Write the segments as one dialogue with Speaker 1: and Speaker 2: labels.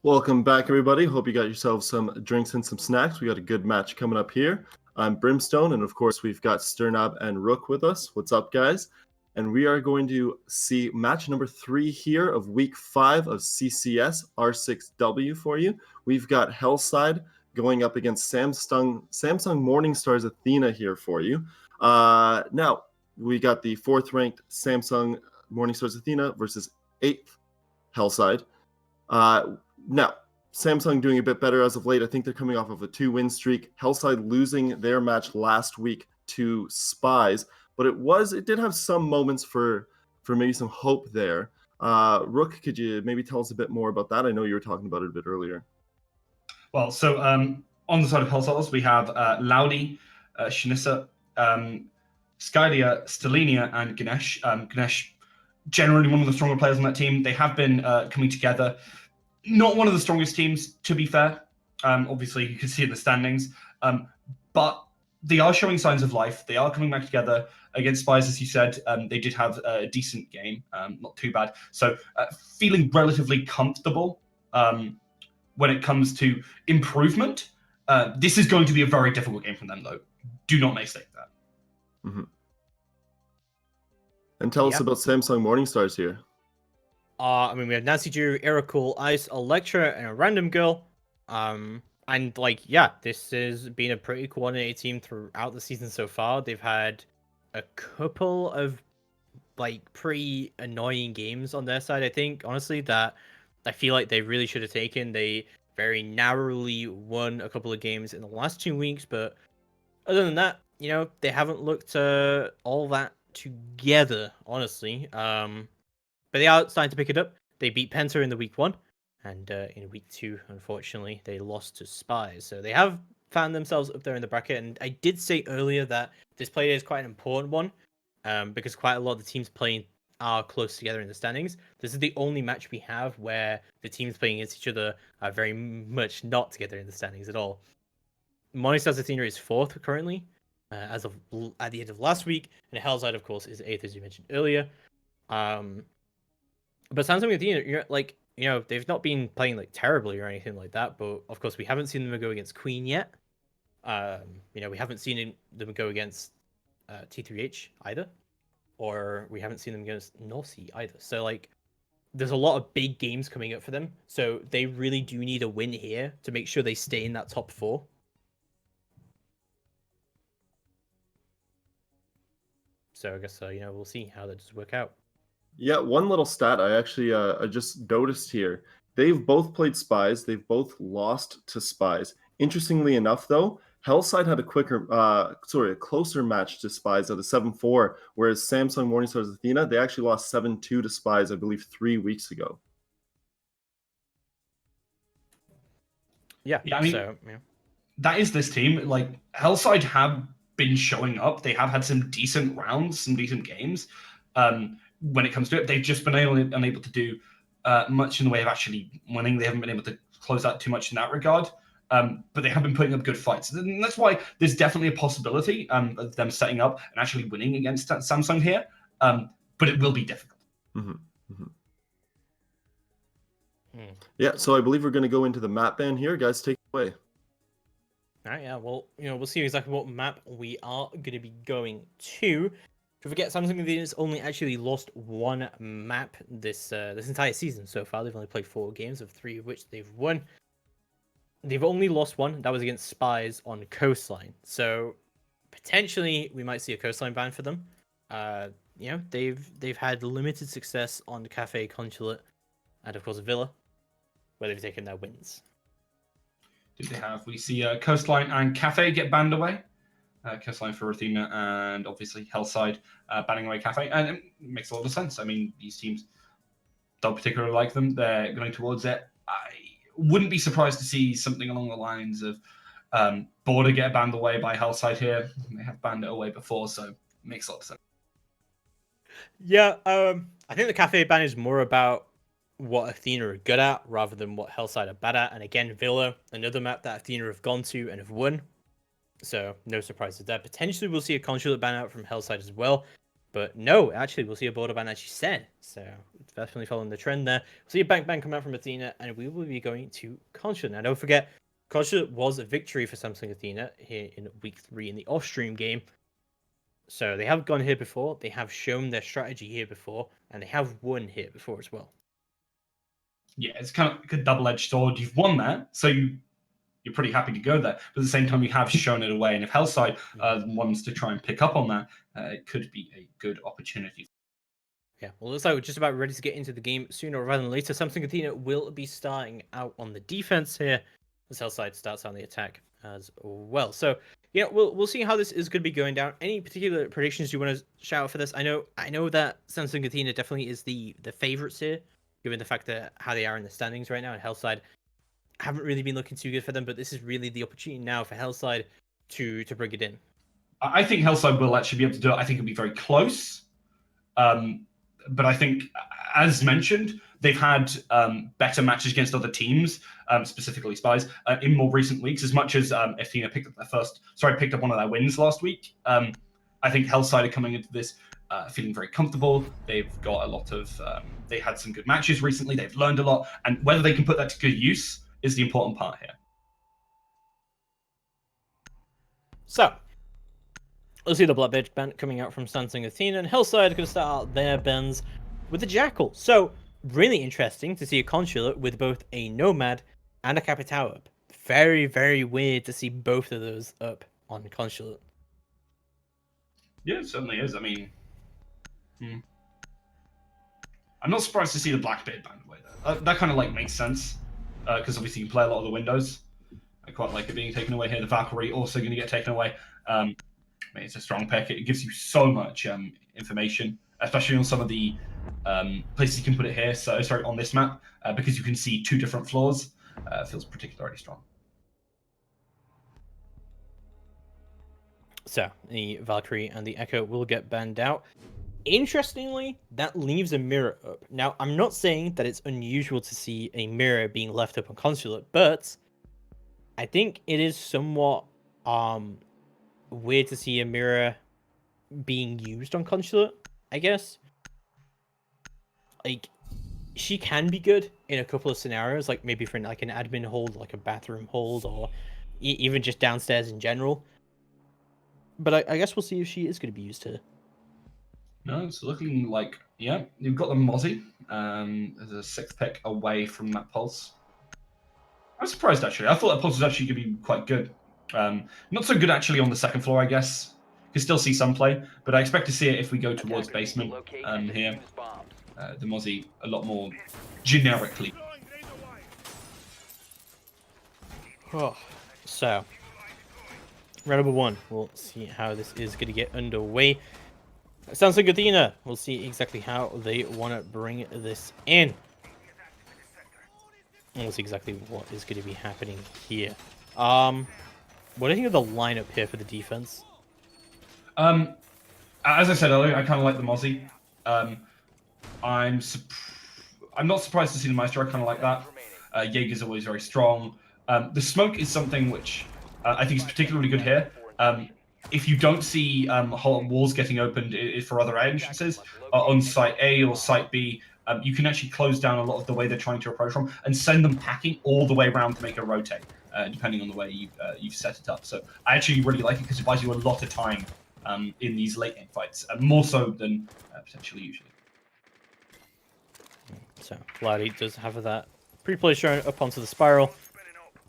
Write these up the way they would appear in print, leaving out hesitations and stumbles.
Speaker 1: Welcome back, everybody. Hope you got yourselves some drinks and some snacks. We got a good match coming up here. I'm Brimstone, and of course, we've got Sternab and Rook with us. What's up, guys? And we are going to see match number 3 here of week 5 of CCS R6W for you. We've got Hellside going up against Samsung Morningstar's Athena here for you. Now, we got the 4th ranked Samsung Morningstar's Athena versus 8th Hellside. Now, Samsung doing a bit better as of late. I think they're coming off of a 2-win streak. Hellside losing their match last week to Spies, but it did have some moments for maybe some hope there. Rook, could you maybe tell us a bit more about that? I know you were talking about it a bit earlier.
Speaker 2: Well, so on the side of Hellside, we have Laudi, Shanissa, Skylia, Stelinia, and Ganesh. Ganesh, generally one of the stronger players on that team. They have been coming together. Not one of the strongest teams, to be fair. Obviously, you can see in the standings. But they are showing signs of life. They are coming back together against Spies, as you said. They did have a decent game, not too bad. So feeling relatively comfortable when it comes to improvement. This is going to be a very difficult game for them, though. Do not mistake that.
Speaker 1: Mm-hmm. And tell us about Samsung Morningstars here.
Speaker 3: I mean, we have Nancy Drew, Ericool, Ice, Electra, and a random girl. And this has been a pretty coordinated team throughout the season so far. They've had a couple of pretty annoying games on their side, I think, honestly, that I feel like they really should have taken. They very narrowly won a couple of games in the last 2 weeks, but other than that, they haven't looked all that together, honestly. But they are starting to pick it up. They beat Penta in the week 1, and in week 2, unfortunately, they lost to Spies. So they have found themselves up there in the bracket, and I did say earlier that this play is quite an important one, because quite a lot of the teams playing are close together in the standings. This is the only match we have where the teams playing against each other are very much not together in the standings at all. Morningstar's Athena is 4th currently, at the end of last week, and Hellside, of course, is 8th, as you mentioned earlier. But Samsung Athena, they've not been playing terribly or anything like that, but of course we haven't seen them go against Queen yet. We haven't seen them go against T3H either, or we haven't seen them against North Sea either. So there's a lot of big games coming up for them, so they really do need a win here to make sure they stay in that top 4. So I guess we'll see how that does work out.
Speaker 1: Yeah, one little stat I actually I just noticed here. They've both played Spies. They've both lost to Spies. Interestingly enough, though, Hellside had a closer match to Spies at a 7-4, whereas Samsung Morningstar's Athena, they actually lost 7-2 to Spies, I believe, 3 weeks ago.
Speaker 2: Yeah, I mean, that is this team. Hellside have been showing up. They have had some decent rounds, some decent games. When it comes to it, they've just been unable to do much in the way of actually winning. They haven't been able to close out too much in that regard, but they have been putting up good fights. And that's why there's definitely a possibility of them setting up and actually winning against Samsung here, but it will be difficult.
Speaker 1: Mm-hmm. Mm-hmm. Yeah, so I believe we're going to go into the map ban here. Guys, take it away.
Speaker 3: All right, yeah, well, we'll see exactly what map we are going to be going to. Don't forget, Samsung Athena's only actually lost 1 map this entire season so far. They've only played 4 games, of 3 of which they've won. They've only lost 1. That was against Spies on Coastline. So potentially we might see a Coastline ban for them. They've had limited success on Cafe, Consulate, and of course Villa, where they've taken their wins.
Speaker 2: Did they have? We see Coastline and Cafe get banned away. Coastline for Athena, and obviously Hellside banning away Cafe. And it makes a lot of sense. I mean, these teams don't particularly like them. They're going towards it. I wouldn't be surprised to see something along the lines of Border get banned away by Hellside here. They have banned it away before, so it makes a lot of sense.
Speaker 3: Yeah, I think the Cafe ban is more about what Athena are good at rather than what Hellside are bad at. And again, Villa, another map that Athena have gone to and have won. So no surprises there. Potentially we'll see a Consulate ban out from Hellside as well. But no, actually, we'll see a border ban, as you said. So definitely following the trend there. We'll see a bank ban come out from Athena, and we will be going to Consulate. Now, don't forget, Consulate was a victory for Samsung Athena here in week 3 in the off-stream game. So they have gone here before, they have shown their strategy here before, and they have won here before as well.
Speaker 2: Yeah, it's kind of like a double-edged sword. You've won that, so you're pretty happy to go there. But at the same time, you have shown it away. And if Hellside wants to try and pick up on that, it could be a good opportunity.
Speaker 3: Yeah, well, it looks like we're just about ready to get into the game sooner rather than later. Samsung Athena will be starting out on the defense here, as Hellside starts on the attack as well. So, yeah, we'll see how this is going to be going down. Any particular predictions you want to shout out for this? I know that Samsung Athena definitely is the favorites here, given the fact that how they are in the standings right now, and Hellside haven't really been looking too good for them, but this is really the opportunity now for Hellside to bring it in.
Speaker 2: I think Hellside will actually be able to do it. I think it'll be very close. But I think, as mentioned, they've had better matches against other teams, specifically Spies, in more recent weeks. As much as Athena picked up one of their wins last week, I think Hellside are coming into this feeling very comfortable. They've got a lot of, they had some good matches recently. They've learned a lot, and whether they can put that to good use is the important part here.
Speaker 3: So, let's see the Black Bitch band coming out from Samsung Athena, and Hellside are going to start out their bends with the Jackal. So, really interesting to see a Consulate with both a Nomad and a Capitao up. Very, very weird to see both of those up on Consulate.
Speaker 2: Yeah, it certainly is. I mean, I'm not surprised to see the Black Beard band away there. That kind of like makes sense, because obviously you can play a lot of the windows. I quite like it being taken away here. The Valkyrie also going to get taken away. It's a strong pick. It gives you so much information, especially on some of the places you can put it here. So sorry, on this map, because you can see 2 different floors. Feels particularly strong.
Speaker 3: So the Valkyrie and the Echo will get banned out. Interestingly, that leaves a mirror up. Now, I'm not saying that it's unusual to see a mirror being left up on Consulate, but I think it is somewhat weird to see a mirror being used on Consulate, I guess. Like, she can be good in a couple of scenarios, like maybe for like an admin hold, like a bathroom hold, or even just downstairs in general. But I guess we'll see if she is going to be used here.
Speaker 2: No, it's looking like, yeah, you've got the Mozzie as a 6th pick away from that Pulse. I'm surprised, actually. I thought that Pulse was actually going to be quite good. Not so good, actually, on the 2nd floor, I guess. You can still see some play, but I expect to see it if we go towards basement here. The Mozzie a lot more generically.
Speaker 3: Oh, so, round number 1. We'll see how this is going to get underway. Samsung Athena. We'll see exactly how they want to bring this in. And we'll see exactly what is going to be happening here. What do you think of the lineup here for the defense?
Speaker 2: As I said earlier, I kind of like the Mozzie. I'm not surprised to see the Maestro. I kind of like that. Jaeger's always very strong. The smoke is something which I think is particularly good here. If you don't see walls getting opened for other entrances on Site A or Site B, you can actually close down a lot of the way they're trying to approach from and send them packing all the way around to make it rotate, depending on the way you've set it up. So I actually really like it because it buys you a lot of time in these late game fights, more so than potentially usually.
Speaker 3: So, Cloudy does have that pre-play shown up onto the spiral.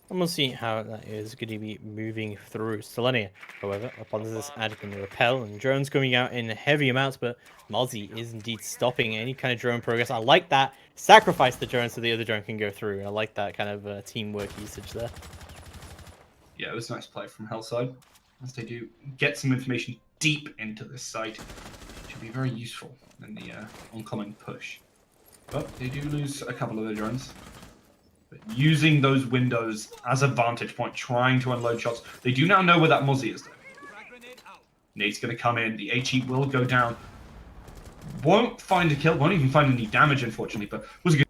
Speaker 3: And we'll see how that is going to be moving through. Selenia, however, up onto this admin repel, and drones coming out in heavy amounts, but Mozzie is indeed stopping any kind of drone progress. I like that. Sacrifice the drone so the other drone can go through. I like that kind of teamwork usage there.
Speaker 2: Yeah, it was a nice play from Hellside, as they do get some information deep into this site, which will be very useful in the oncoming push. But they do lose a couple of their drones. But using those windows as a vantage point, trying to unload shots. They do now know where that Mozzie is, though. Nate's going to come in. The HE will go down. Won't find a kill. Won't even find any damage, unfortunately. But was a good.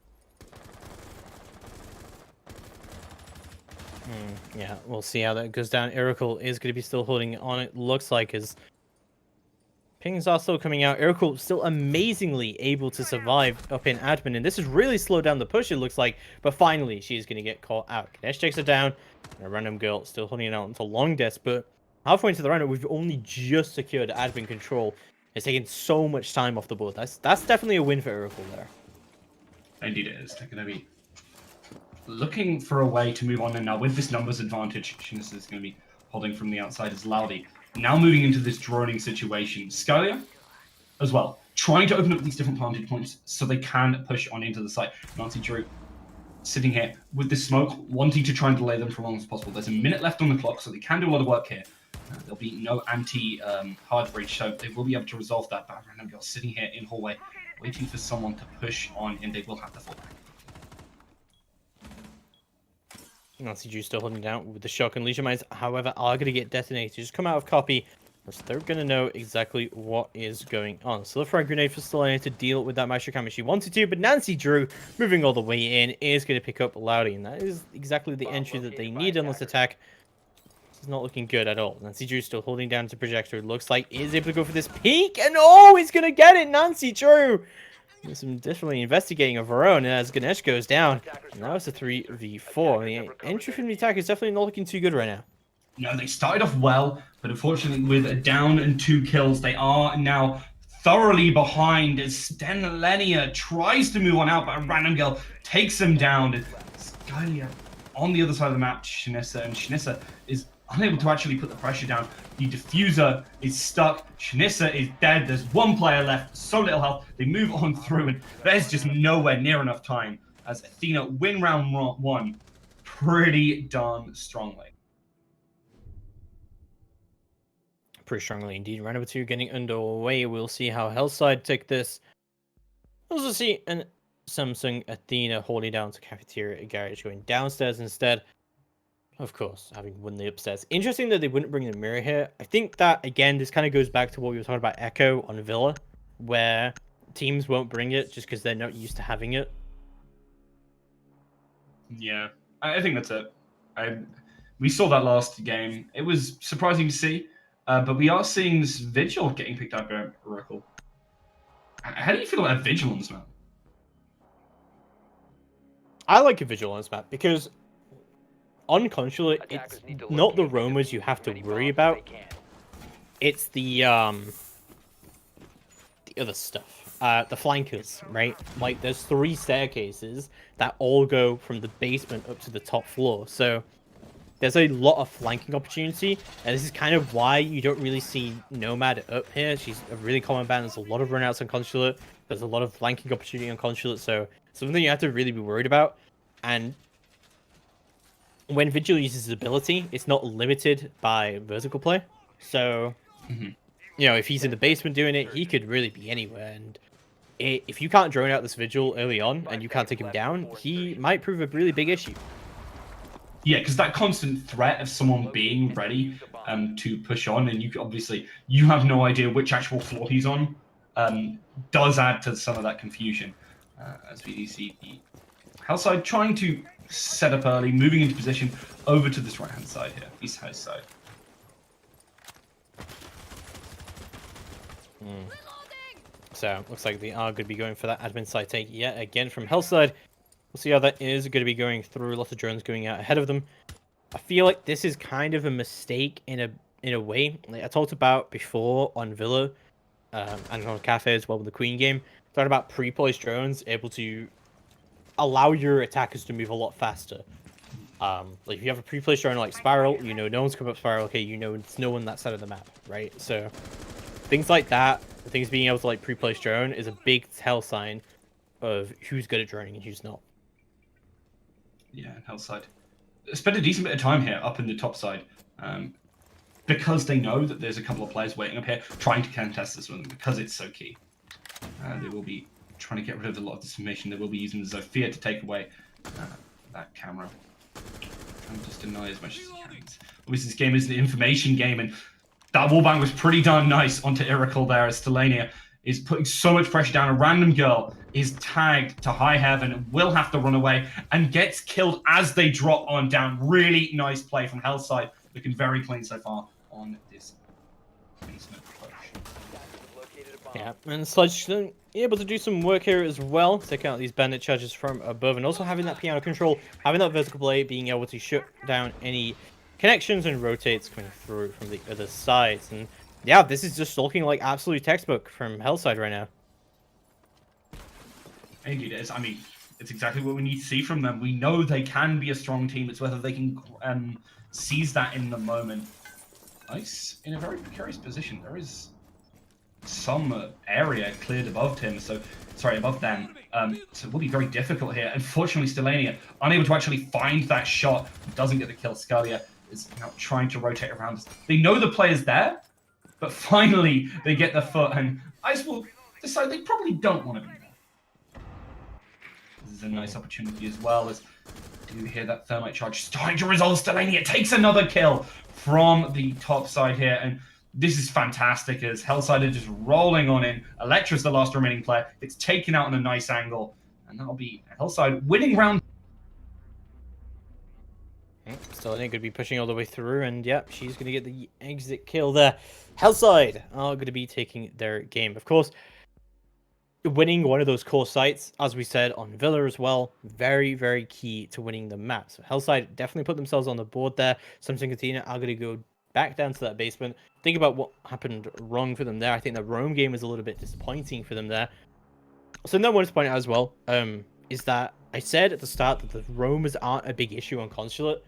Speaker 3: Yeah, we'll see how that goes down. Oracle is going to be still holding on. It looks like his Pings are still coming out. Oracle still amazingly able to survive up in admin, and this has really slowed down the push, it looks like. But finally, she's going to get caught out. Kadesh takes her down, and a random girl still holding it out into long desk. But halfway into the round, we've only just secured admin control. It's taken so much time off the board. That's definitely a win for Oracle there.
Speaker 2: Indeed it is. They're going to be looking for a way to move on. And now with this numbers advantage, Shinisa is going to be holding from the outside as Laudy. Now moving into this droning situation. Scalia as well, trying to open up these different vantage points so they can push on into the site. Nancy Drew sitting here with the smoke, wanting to try and delay them for as long as possible. There's a minute left on the clock, so they can do a lot of work here. There'll be no anti-hard breach, so they will be able to resolve that. But random girl sitting here in hallway, waiting for someone to push on, and they will have to fall back.
Speaker 3: Nancy Drew still holding down with the shock, and Leisure Mines, however, are going to get detonated. Just come out of copy. They're going to know exactly what is going on. So the frag grenade for Stellania to deal with that Maestro Cam if she wanted to, but Nancy Drew, moving all the way in, is going to pick up Laudy, and that is exactly the entry that they need on this attack. It's not looking good at all. Nancy Drew still holding down to Projector. It looks like is able to go for this peek, and oh, he's going to get it, Nancy Drew! There's some definitely investigating of her own as Ganesh goes down. And now it's a 3v4. The entry from the attack is definitely not looking too good right now.
Speaker 2: No, they started off well, but unfortunately with a down and 2 kills, they are now thoroughly behind as Stenlenia tries to move on out, but a random girl takes him down. Skylia on the other side of the map, Shinisa, and Shinisa is unable to actually put the pressure down. The diffuser is stuck. Shinisa is dead. There's one player left. So little health. They move on through, and there's just nowhere near enough time as Athena win round 1 pretty darn strongly.
Speaker 3: Pretty strongly indeed. Round number 2 getting underway. We'll see how Hellside take this. We'll also see an Samsung Athena holding down to Cafeteria Garage going downstairs instead. Of course, having won the upstairs. Interesting that they wouldn't bring the mirror here. I think that, again, this kind of goes back to what we were talking about Echo on Villa, where teams won't bring it just because they're not used to having it.
Speaker 2: Yeah, I think that's it. We saw that last game. It was surprising to see, but we are seeing this Vigil getting picked up by Oracle. How do you feel about Vigil on this map?
Speaker 3: I like a Vigil on this map because on Consulate, it's not the roamers you have to worry about. It's the other stuff. The flankers, right? Like, there's 3 staircases that all go from the basement up to the top floor. So there's a lot of flanking opportunity, and this is kind of why you don't really see Nomad up here. She's a really common ban. There's a lot of runouts on Consulate. There's a lot of flanking opportunity on Consulate, so something you have to really be worried about. And when Vigil uses his ability, it's not limited by vertical play. So, you know, if he's in the basement doing it, he could really be anywhere. And if you can't drone out this Vigil early on and you can't take him down, he might prove a really big issue.
Speaker 2: Yeah, because that constant threat of someone being ready to push on, and you have no idea which actual floor he's on, does add to some of that confusion. As we see the Hellside trying to set up early, moving into position over to this right-hand side here, East House side.
Speaker 3: So, looks like they are going to be going for that admin side take yet again from Hellside. We'll see how that is going to be going through. Lots of drones going out ahead of them. I feel like this is kind of a mistake in a way. Like I talked about before on Villa and on Cafe as well with the Queen game. Talking about pre-placed drones able to allow your attackers to move a lot faster. Like if you have a pre-placed drone like Spiral, you know no one's coming up Spiral. Okay, you know it's no one that side of the map, right? So things like that, things being able to like pre-place drone is a big tell sign of who's good at droning and who's not.
Speaker 2: Yeah, Hellside spent a decent bit of time here up in the top side, because they know that there's a couple of players waiting up here trying to contest this one because it's so key. They will be trying to get rid of a lot of this information. They will be using the Zofia to take away that camera and just deny as much as he can. Obviously, this game is an information game, and that wallbang was pretty darn nice onto Iracle there as Stellania is putting so much pressure down. A random girl is tagged to high heaven and will have to run away and gets killed as they drop on down. Really nice play from Hellside. Looking very clean so far on this basement push.
Speaker 3: Yeah, and Sledge able to do some work here as well, taking out these bandit charges from above, and also having that piano control, having that vertical blade, being able to shut down any connections and rotates coming through from the other sides. And yeah, this is just looking like absolute textbook from Hellside right now.
Speaker 2: Indeed it is. I mean, it's exactly what we need to see from them. We know they can be a strong team. It's whether they can seize that in the moment. Ice in a very precarious position. There is some area cleared above him, so sorry, above them. So it will be very difficult here. Unfortunately, Stelania unable to actually find that shot. Doesn't get the kill. Scalia is now trying to rotate around. They know the player's there, but finally they get the foot, and Ice will decide they probably don't want to be there. This is a nice opportunity as well, as do you hear that thermite charge starting to resolve. Stelania takes another kill from the top side here, and this is fantastic as Hellside are just rolling on in. Electra's the last remaining player. It's taken out on a nice angle, and that'll be Hellside winning round.
Speaker 3: Still, going to be pushing all the way through, and yep, she's going to get the exit kill there. Hellside are going to be taking their game. Of course, winning one of those core sites, as we said on Villa as well, very, very key to winning the map. So Hellside definitely put themselves on the board there. Samsung Athena are going to go back down to that basement. Think about what happened wrong for them there. I think the roam game was a little bit disappointing for them there. So another one to point out as well is that I said at the start that the roamers aren't a big issue on Consulate.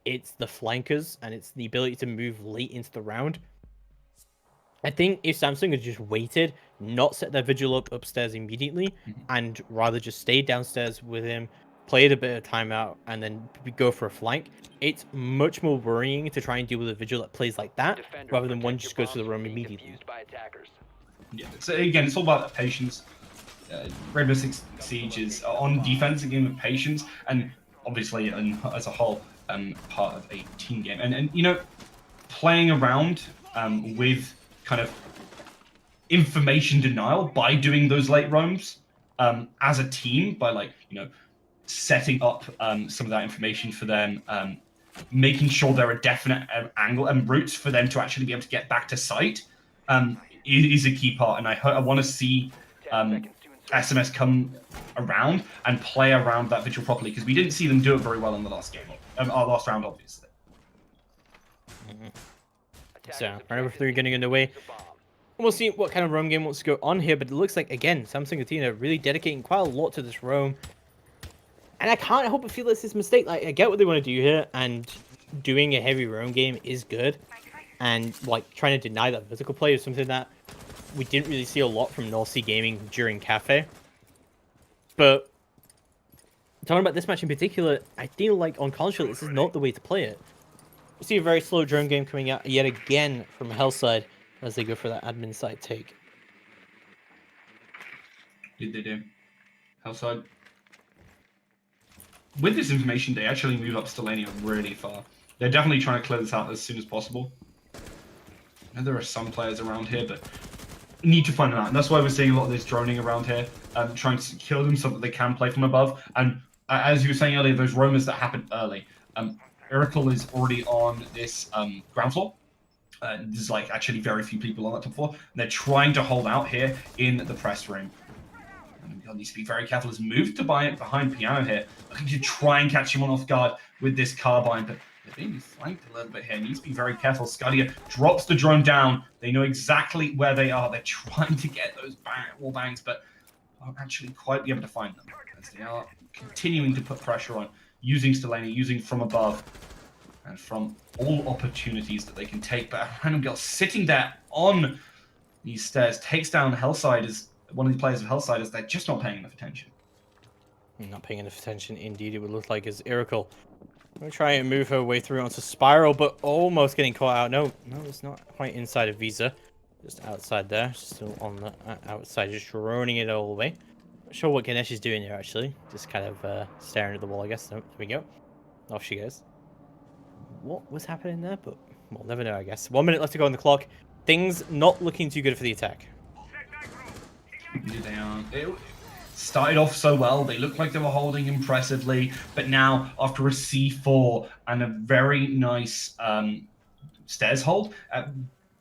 Speaker 3: It's the flankers, and it's the ability to move late into the round. I think if Samsung had just waited, not set their vigil up upstairs immediately, and rather just stayed downstairs with him, played a bit of timeout, and then go for a flank, it's much more worrying to try and deal with a vigil that plays like that, rather than one just goes to the roam immediately.
Speaker 2: Yeah, again, it's all about patience. Rainbow Six Siege is on defense, a game of patience, and obviously, as a whole, part of a team game. And you know, playing around with kind of information denial by doing those late roams as a team, by like, you know, setting up some of that information for them, making sure there are definite angle and routes for them to actually be able to get back to site is a key part. And I want to see SMS come around and play around that vigil properly, because we didn't see them do it very well in the last game, our last round, obviously.
Speaker 3: So, round 3 getting underway. We'll see what kind of roam game wants to go on here, but it looks like, again, Samsung Athena really dedicating quite a lot to this roam. And I can't help but feel it's this mistake. Like, I get what they want to do here, and doing a heavy roam game is good. And, like, trying to deny that physical play is something that we didn't really see a lot from North Sea Gaming during Cafe. But talking about this match in particular, I feel like on console, this is not the way to play it. We see a very slow drone game coming out yet again from Hellside as they go for that admin side take.
Speaker 2: Did they do? Hellside. With this information, they actually move up Stelania really far. They're definitely trying to clear this out as soon as possible. I know there are some players around here, but need to find them out. And that's why we're seeing a lot of this droning around here, trying to secure them so that they can play from above. And as you were saying earlier, those roamers that happened early. Miracle is already on this ground floor. There's like actually very few people on that top floor. And they're trying to hold out here in the press room. And we need to be very careful. As moved to behind Piano here, looking to try and catch him off guard with this carbine, but they're being flanked a little bit here. Needs to be very careful. Scalia drops the drone down. They know exactly where they are. They're trying to get those wall bangs, but won't actually quite be able to find them, as they are continuing to put pressure on, using Stelania, using from above, and from all opportunities that they can take. But a random girl sitting there on these stairs takes down Hellside as one of the players of Hellside, as they're just not paying enough attention.
Speaker 3: Not paying enough attention, indeed. It would look like as Iracle going to try and move her way through onto Spiral, but almost getting caught out. No, it's not quite inside of Visa. Just outside there. Still on the outside, just droning it all the way. Not sure what Ganesh is doing here, actually. Just kind of staring at the wall, I guess. So, there we go. Off she goes. What was happening there? But we'll never know, I guess. 1 minute left to go on the clock. Things not looking too good for the attack.
Speaker 2: They are. It started off so well. They looked like they were holding impressively, but now after a C4 and a very nice stairs hold,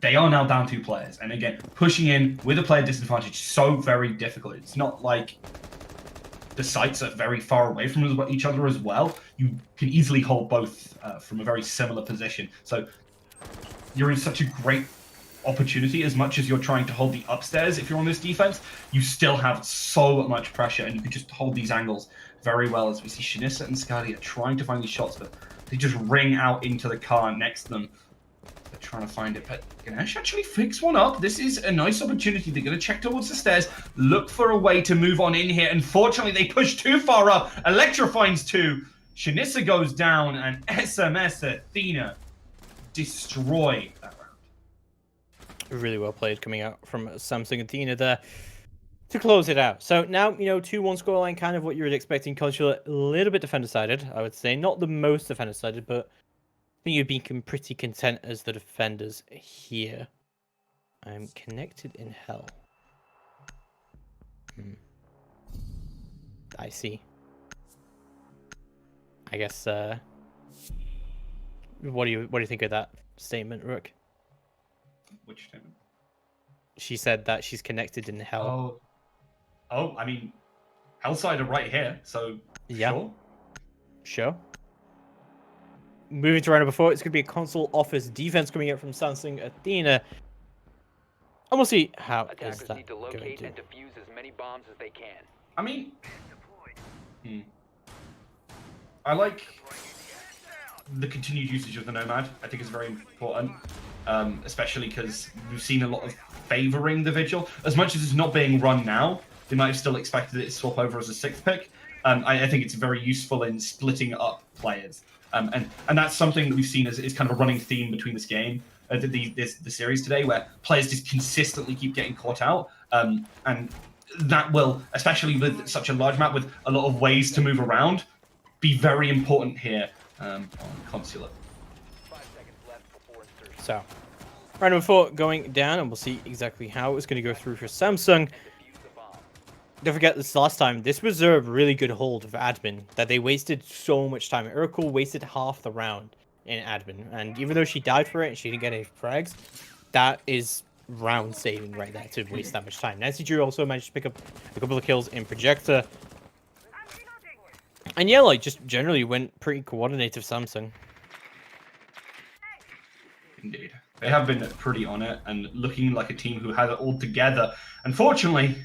Speaker 2: they are now down 2 players. And again, pushing in with a player disadvantage is so very difficult. It's not like the sites are very far away from each other as well. You can easily hold both from a very similar position. So you're in such a great opportunity. As much as you're trying to hold the upstairs, if you're on this defense, you still have so much pressure, and you can just hold these angles very well. As we see Shinisa and Skadi are trying to find these shots, but they just ring out into the car next to them. They're trying to find it, but Ganesh actually picks one up. This is a nice opportunity. They're going to check towards the stairs, look for a way to move on in here. Unfortunately, they push too far up. Electra finds 2. Shinisa goes down, and SMS Athena destroy that round.
Speaker 3: Really well played coming out from Samsung Athena there to close it out. So now, 2-1 scoreline, kind of what you were expecting. Consular, a little bit defender-sided, I would say. Not the most defender-sided, but I think you'd be pretty content as the defenders here. I'm connected in hell. I see. I guess, what do you think of that statement, Rook?
Speaker 2: Which statement?
Speaker 3: She said that she's connected in hell.
Speaker 2: Oh, I mean, Hellside are right here, so
Speaker 3: yeah. Sure. Moving to round number 4, it's going to be a console office defense coming out from Samsung Athena. And we'll see how
Speaker 4: Attackers
Speaker 3: is that
Speaker 4: need to
Speaker 3: going
Speaker 4: locate
Speaker 3: to.
Speaker 4: and defuse as many bombs as they can.
Speaker 2: I mean, I like the continued usage of the Nomad. I think it's very important, especially because we've seen a lot of favoring the Vigil. As much as it's not being run now, they might have still expected it to swap over as a 6th pick. I think it's very useful in splitting up players. And that's something that we've seen as kind of a running theme between this game, the series today, where players just consistently keep getting caught out. And that will, especially with such a large map with a lot of ways to move around, be very important here on Consular.
Speaker 4: 5 seconds left before insertion.
Speaker 3: So, round number 4 going down, and we'll see exactly how it's going to go through for Samsung.
Speaker 4: Defuse the bomb.
Speaker 3: Don't forget this last time, this was a really good hold for admin, that they wasted so much time. Oracle wasted half the round in admin, and even though she died for it and she didn't get any frags, that is round saving right there to waste that much time. Nancy Drew also managed to pick up a couple of kills in Projector. And yeah, like, just generally went pretty coordinated Samsung.
Speaker 2: Indeed. They have been pretty on it and looking like a team who had it all together. Unfortunately,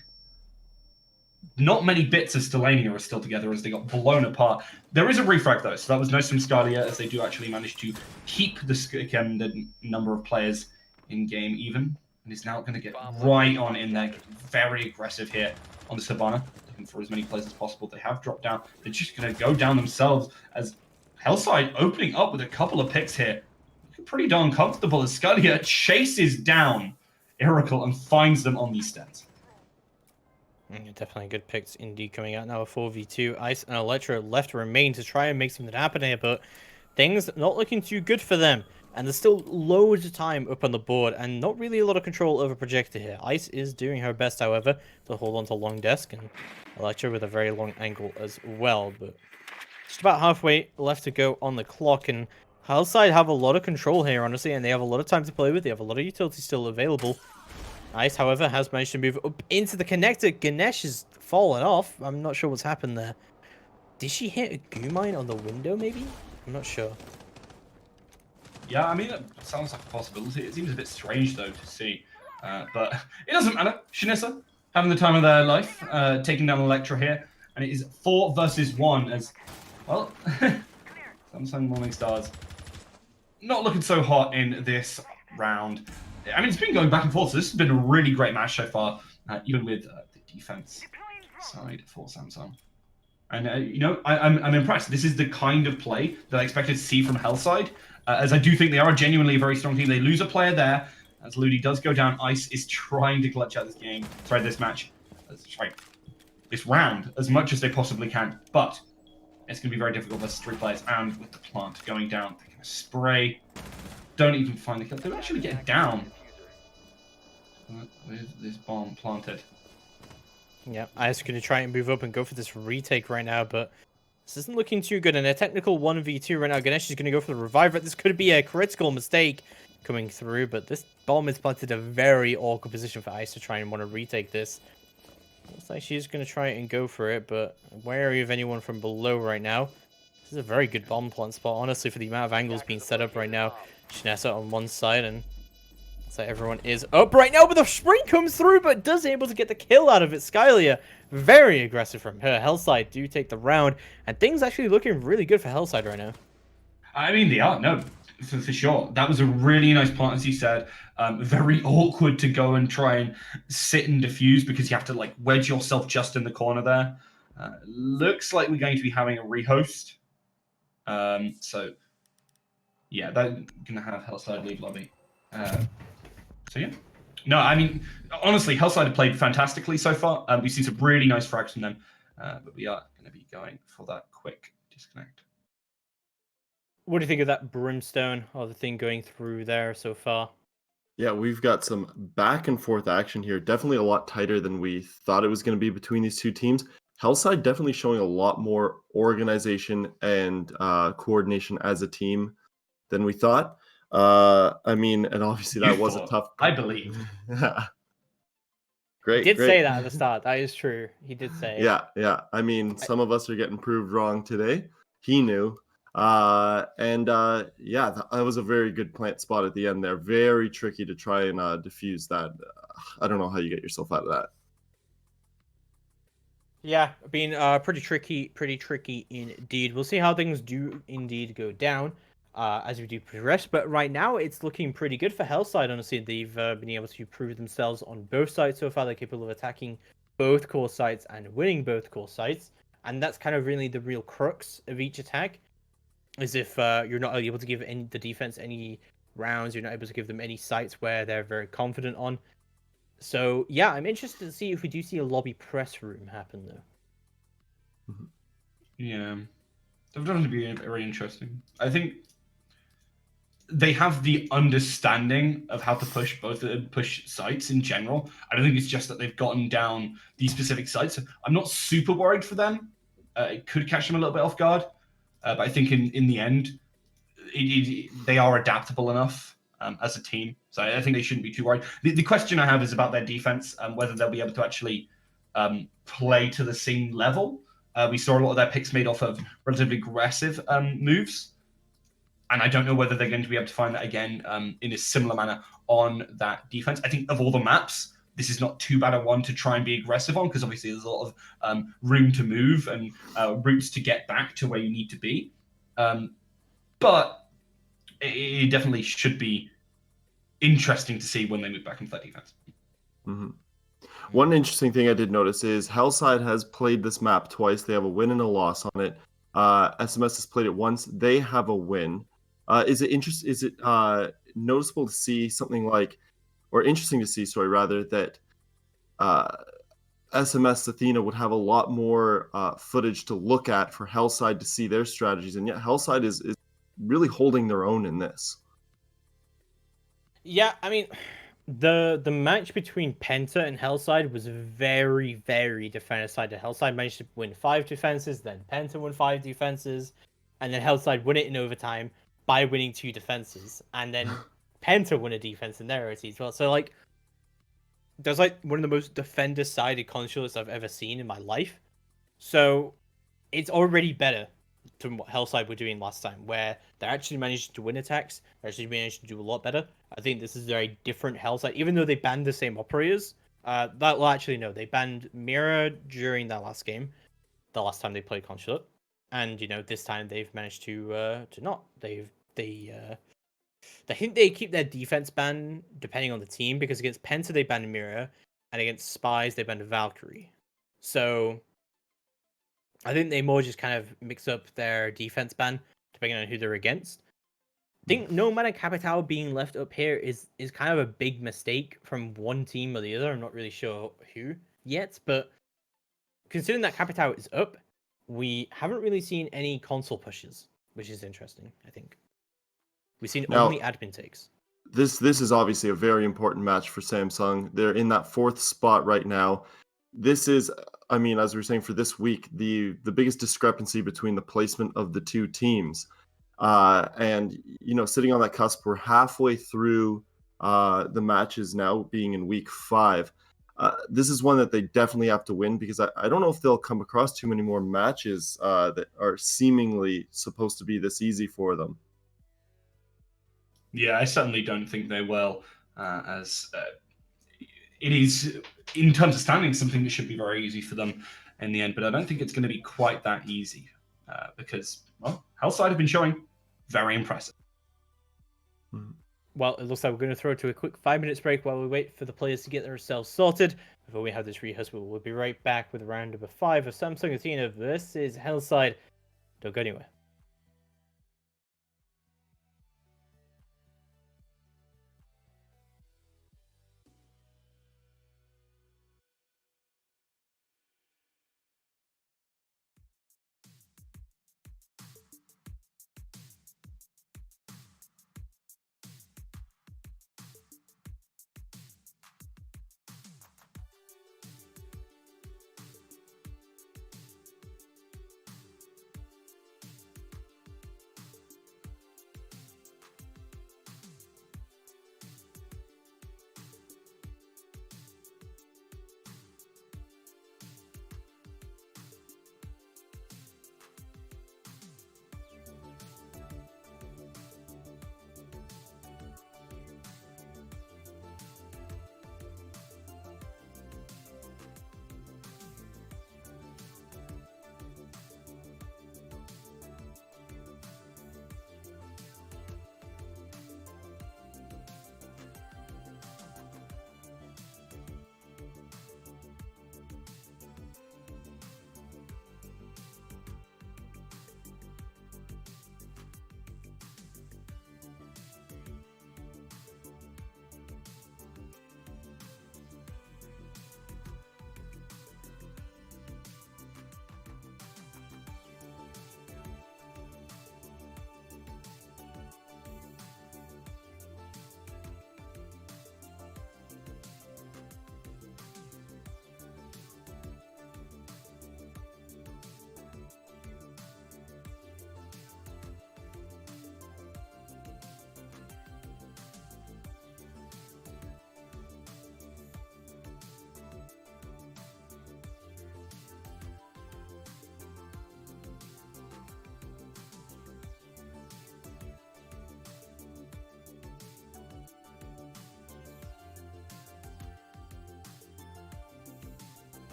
Speaker 2: not many bits of Stellania are still together as they got blown apart. There is a refrag though, so that was nice from Scalia as they do actually manage to keep the number of players in game even. And is now going to get right on in there, very aggressive here on the Savannah, looking for as many players as possible. They have dropped down. They're just going to go down themselves as Hellside opening up with a couple of picks here. Looking pretty darn comfortable as Scalia chases down Iracle and finds them on these stairs.
Speaker 3: Definitely good picks indeed coming out now. A 4v2. Ice and Electra left to remain to try and make something happen here, but things not looking too good for them. And there's still loads of time up on the board and not really a lot of control over Projector here. Ice is doing her best, however, to hold on to long desk, and Electra with a very long angle as well. But just about halfway left to go on the clock, and Hellside have a lot of control here, honestly, and they have a lot of time to play with. They have a lot of utility still available. Ice, however, has managed to move up into the connector. Ganesh has fallen off. I'm not sure what's happened there. Did she hit a goo mine on the window, maybe? I'm not sure.
Speaker 2: Yeah, I mean, it sounds like a possibility. It seems a bit strange, though, to see. But it doesn't matter. Shinisa having the time of their life, taking down Electra here. And it is 4 versus 1 as, well, Samsung Morning Stars not looking so hot in this round. I mean, it's been going back and forth, so this has been a really great match so far, even with the defense side for Samsung. And, you know, I'm impressed. This is the kind of play that I expected to see from Hellside, as I do think they are genuinely a very strong team. They lose a player there, as Ludi does go down. Ice is trying to clutch out this game, sorry, this match, sorry, this round, as much as they possibly can. But it's going to be very difficult versus 3 players, and with the plant going down, they're going to spray. Don't even find the kill. They actually get down with this bomb planted.
Speaker 3: Yeah, Ice going to try and move up and go for this retake right now, but this isn't looking too good. In a technical 1v2 right now, Ganesh is going to go for the reviver. This could be a critical mistake. coming through, but this bomb is planted a very awkward position for Ice to try and want to retake this. Looks like she's going to try and go for it, but wary of anyone from below right now. This is a very good bomb plant spot, honestly, for the amount of angles being set up right now. Shinessa on one side, and so everyone is up right now, but the spring comes through, but does able to get the kill out of it. Skylia, very aggressive from her. Hellside do take the round, and things actually looking really good for Hellside right now.
Speaker 2: I mean, they are, no, for sure. That was a really nice plant, as you said. Very awkward to go and try and sit and defuse because you have to like wedge yourself just in the corner there. Looks like we're going to be having a rehost. So, yeah, they're going to have Hellside leave lobby. So, yeah. No, I mean, honestly, Hellside have played fantastically so far. We've seen some really nice frags from them, but we are going to be going for that quick disconnect.
Speaker 3: What do you think of that Brimstone or the thing going through there so far?
Speaker 1: Yeah, we've got some back and forth action here. Definitely a lot tighter than we thought it was going to be between these two teams. Hellside definitely showing a lot more organization and coordination as a team than we thought. I mean, and obviously that was a tough.
Speaker 2: I believe.
Speaker 1: Great.
Speaker 3: He did
Speaker 1: great.
Speaker 3: say that at the start. That is true. He did say.
Speaker 1: Yeah. I mean, some of us are getting proved wrong today. He knew. Yeah, that was a very good plant spot at the end there. Very tricky to try and diffuse that. I don't know how you get yourself out of that.
Speaker 3: Yeah, being pretty tricky indeed. We'll see how things do indeed go down as we do progress. But right now, it's looking pretty good for Hellside. Honestly, they've been able to prove themselves on both sides so far. They're capable of attacking both core sites and winning both core sites, and that's kind of really the real crux of each attack. Is if you're not able to give the defense any rounds, you're not able to give them any sites where they're very confident on. So yeah, I'm interested to see if we do see a lobby press room happen though.
Speaker 2: Yeah, that would definitely be very interesting. I think they have the understanding of how to push sites in general. I don't think it's just that they've gotten down these specific sites. I'm not super worried for them. It could catch them a little bit off guard. But I think in the end, they are adaptable enough as a team. So I think they shouldn't be too worried. The question I have is about their defense and whether they'll be able to actually play to the same level. We saw a lot of their picks made off of relatively aggressive moves. And I don't know whether they're going to be able to find that again in a similar manner on that defense. I think of all the maps, this is not too bad a one to try and be aggressive on because obviously there's a lot of room to move and routes to get back to where you need to be. But it definitely should be interesting to see when they move back into that defense.
Speaker 1: Mm-hmm. One interesting thing I did notice is Hellside has played this map twice. They have a win and a loss on it. SMS has played it once. They have a win. Is it noticeable to see something like, or interesting to see, that SMS Athena would have a lot more footage to look at for Hellside to see their strategies, and yet Hellside is really holding their own in this.
Speaker 3: Yeah, I mean, the match between Penta and Hellside was very, very defender-sided. Hellside managed to win 5 defenses, then Penta won 5 defenses, and then Hellside won it in overtime by winning 2 defenses, and then Penta won a defense in their OT as well. So, like, there's, like, one of the most defender-sided consoles I've ever seen in my life. So, it's already better than what Hellside were doing last time, where they actually managed to win attacks, they actually managed to do a lot better. I think this is a very different Hellside, even though they banned the same operators. They banned Mira during that last game, the last time they played Consulate, and this time they've managed to not. I think they keep their defense ban depending on the team, because against Penta they banned Mira, and against Spies they banned Valkyrie. So I think they more just kind of mix up their defense ban depending on who they're against. I think Nomad and Capital being left up here is kind of a big mistake from one team or the other. I'm not really sure who yet, but considering that Capital is up, we haven't really seen any console pushes, which is interesting, I think. We've seen only admin takes.
Speaker 1: This is obviously a very important match for Samsung. They're in that 4th spot right now. This is, I mean, as we were saying for this week, the biggest discrepancy between the placement of the two teams. And sitting on that cusp, we're halfway through the matches now, being in week 5. This is one that they definitely have to win, because I don't know if they'll come across too many more matches that are seemingly supposed to be this easy for them.
Speaker 2: Yeah, I certainly don't think they will, as it is, in terms of standing, something that should be very easy for them in the end. But I don't think it's going to be quite that easy because, well, Hellside have been showing very impressive.
Speaker 3: Well, it looks like we're going to throw it to a quick 5 minutes break while we wait for the players to get themselves sorted. Before we have this rehearsal, we'll be right back with round number 5 of Samsung Athena versus Hellside. Don't go anywhere.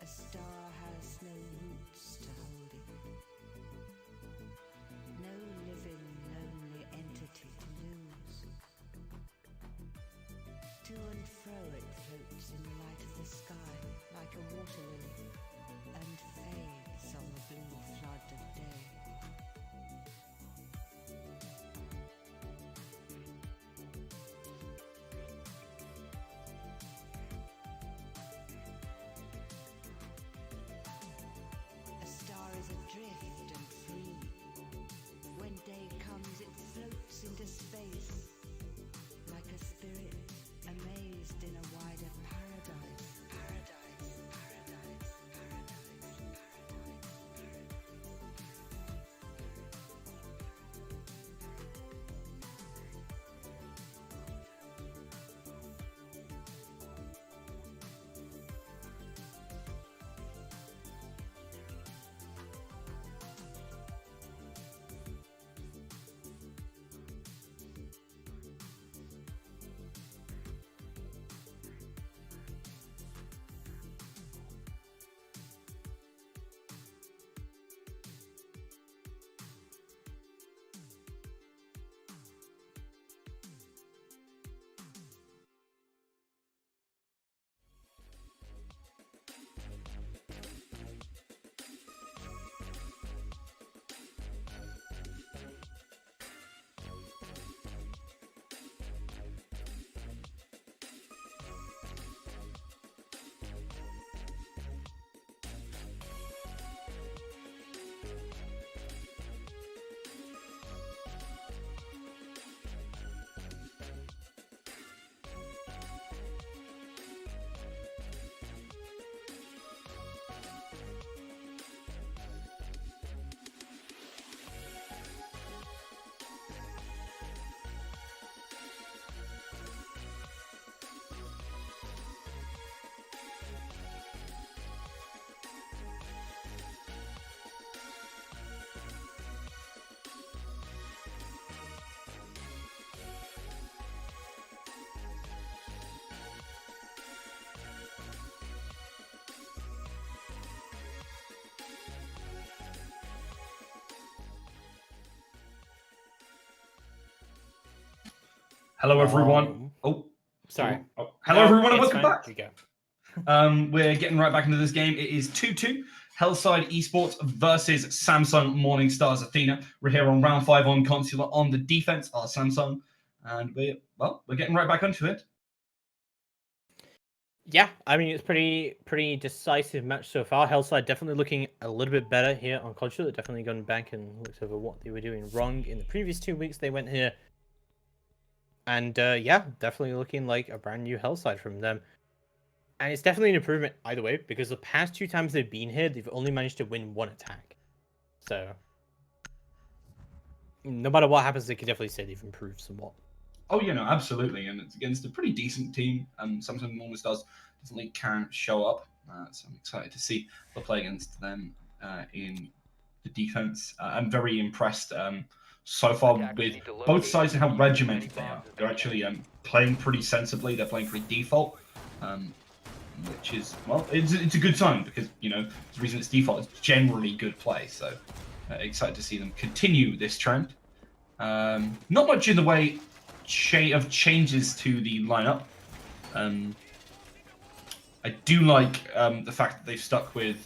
Speaker 5: A star has no roots to hold it, no living, lonely entity to lose. To and fro it floats in the light of the sky like a water lily, and fades on the blue flood of day. A star is adrift and free. When day comes, it floats into space, like a spirit amazed in a wider paradise. Paradise, paradise, paradise,
Speaker 2: Hello, everyone. Oh,
Speaker 3: Sorry.
Speaker 2: oh. Hello,
Speaker 3: No,
Speaker 2: everyone, and
Speaker 3: it's
Speaker 2: welcome
Speaker 3: fine.
Speaker 2: back.
Speaker 3: You go.
Speaker 2: We're getting right back into this game. It is 2-2. Hellside Esports versus Samsung Morning Stars Athena. We're here on round 5 on Consular. On the defense are Samsung. And we're getting right back into it.
Speaker 3: Yeah, I mean, it's pretty decisive match so far. Hellside definitely looking a little bit better here on Consular. They've definitely gone back and looked over what they were doing wrong in the previous 2 weeks they went here. And yeah, definitely looking like a brand new Hellside from them. And it's definitely an improvement either way, because the past 2 times they've been here, they've only managed to win 1 attack. So, no matter what happens, they can definitely say they've improved somewhat.
Speaker 2: Oh, yeah, no, absolutely. And it's against a pretty decent team. Samsung Morning Stars definitely can show up. So I'm excited to see the play against them in the defense. I'm very impressed so far with both sides and how regimented they are. They're actually playing pretty sensibly. They're playing pretty default. Which is, well, it's a good sign because, you know, the reason it's default is generally good play. So excited to see them continue this trend. Not much in the way of changes to the lineup. I do like the fact that they've stuck with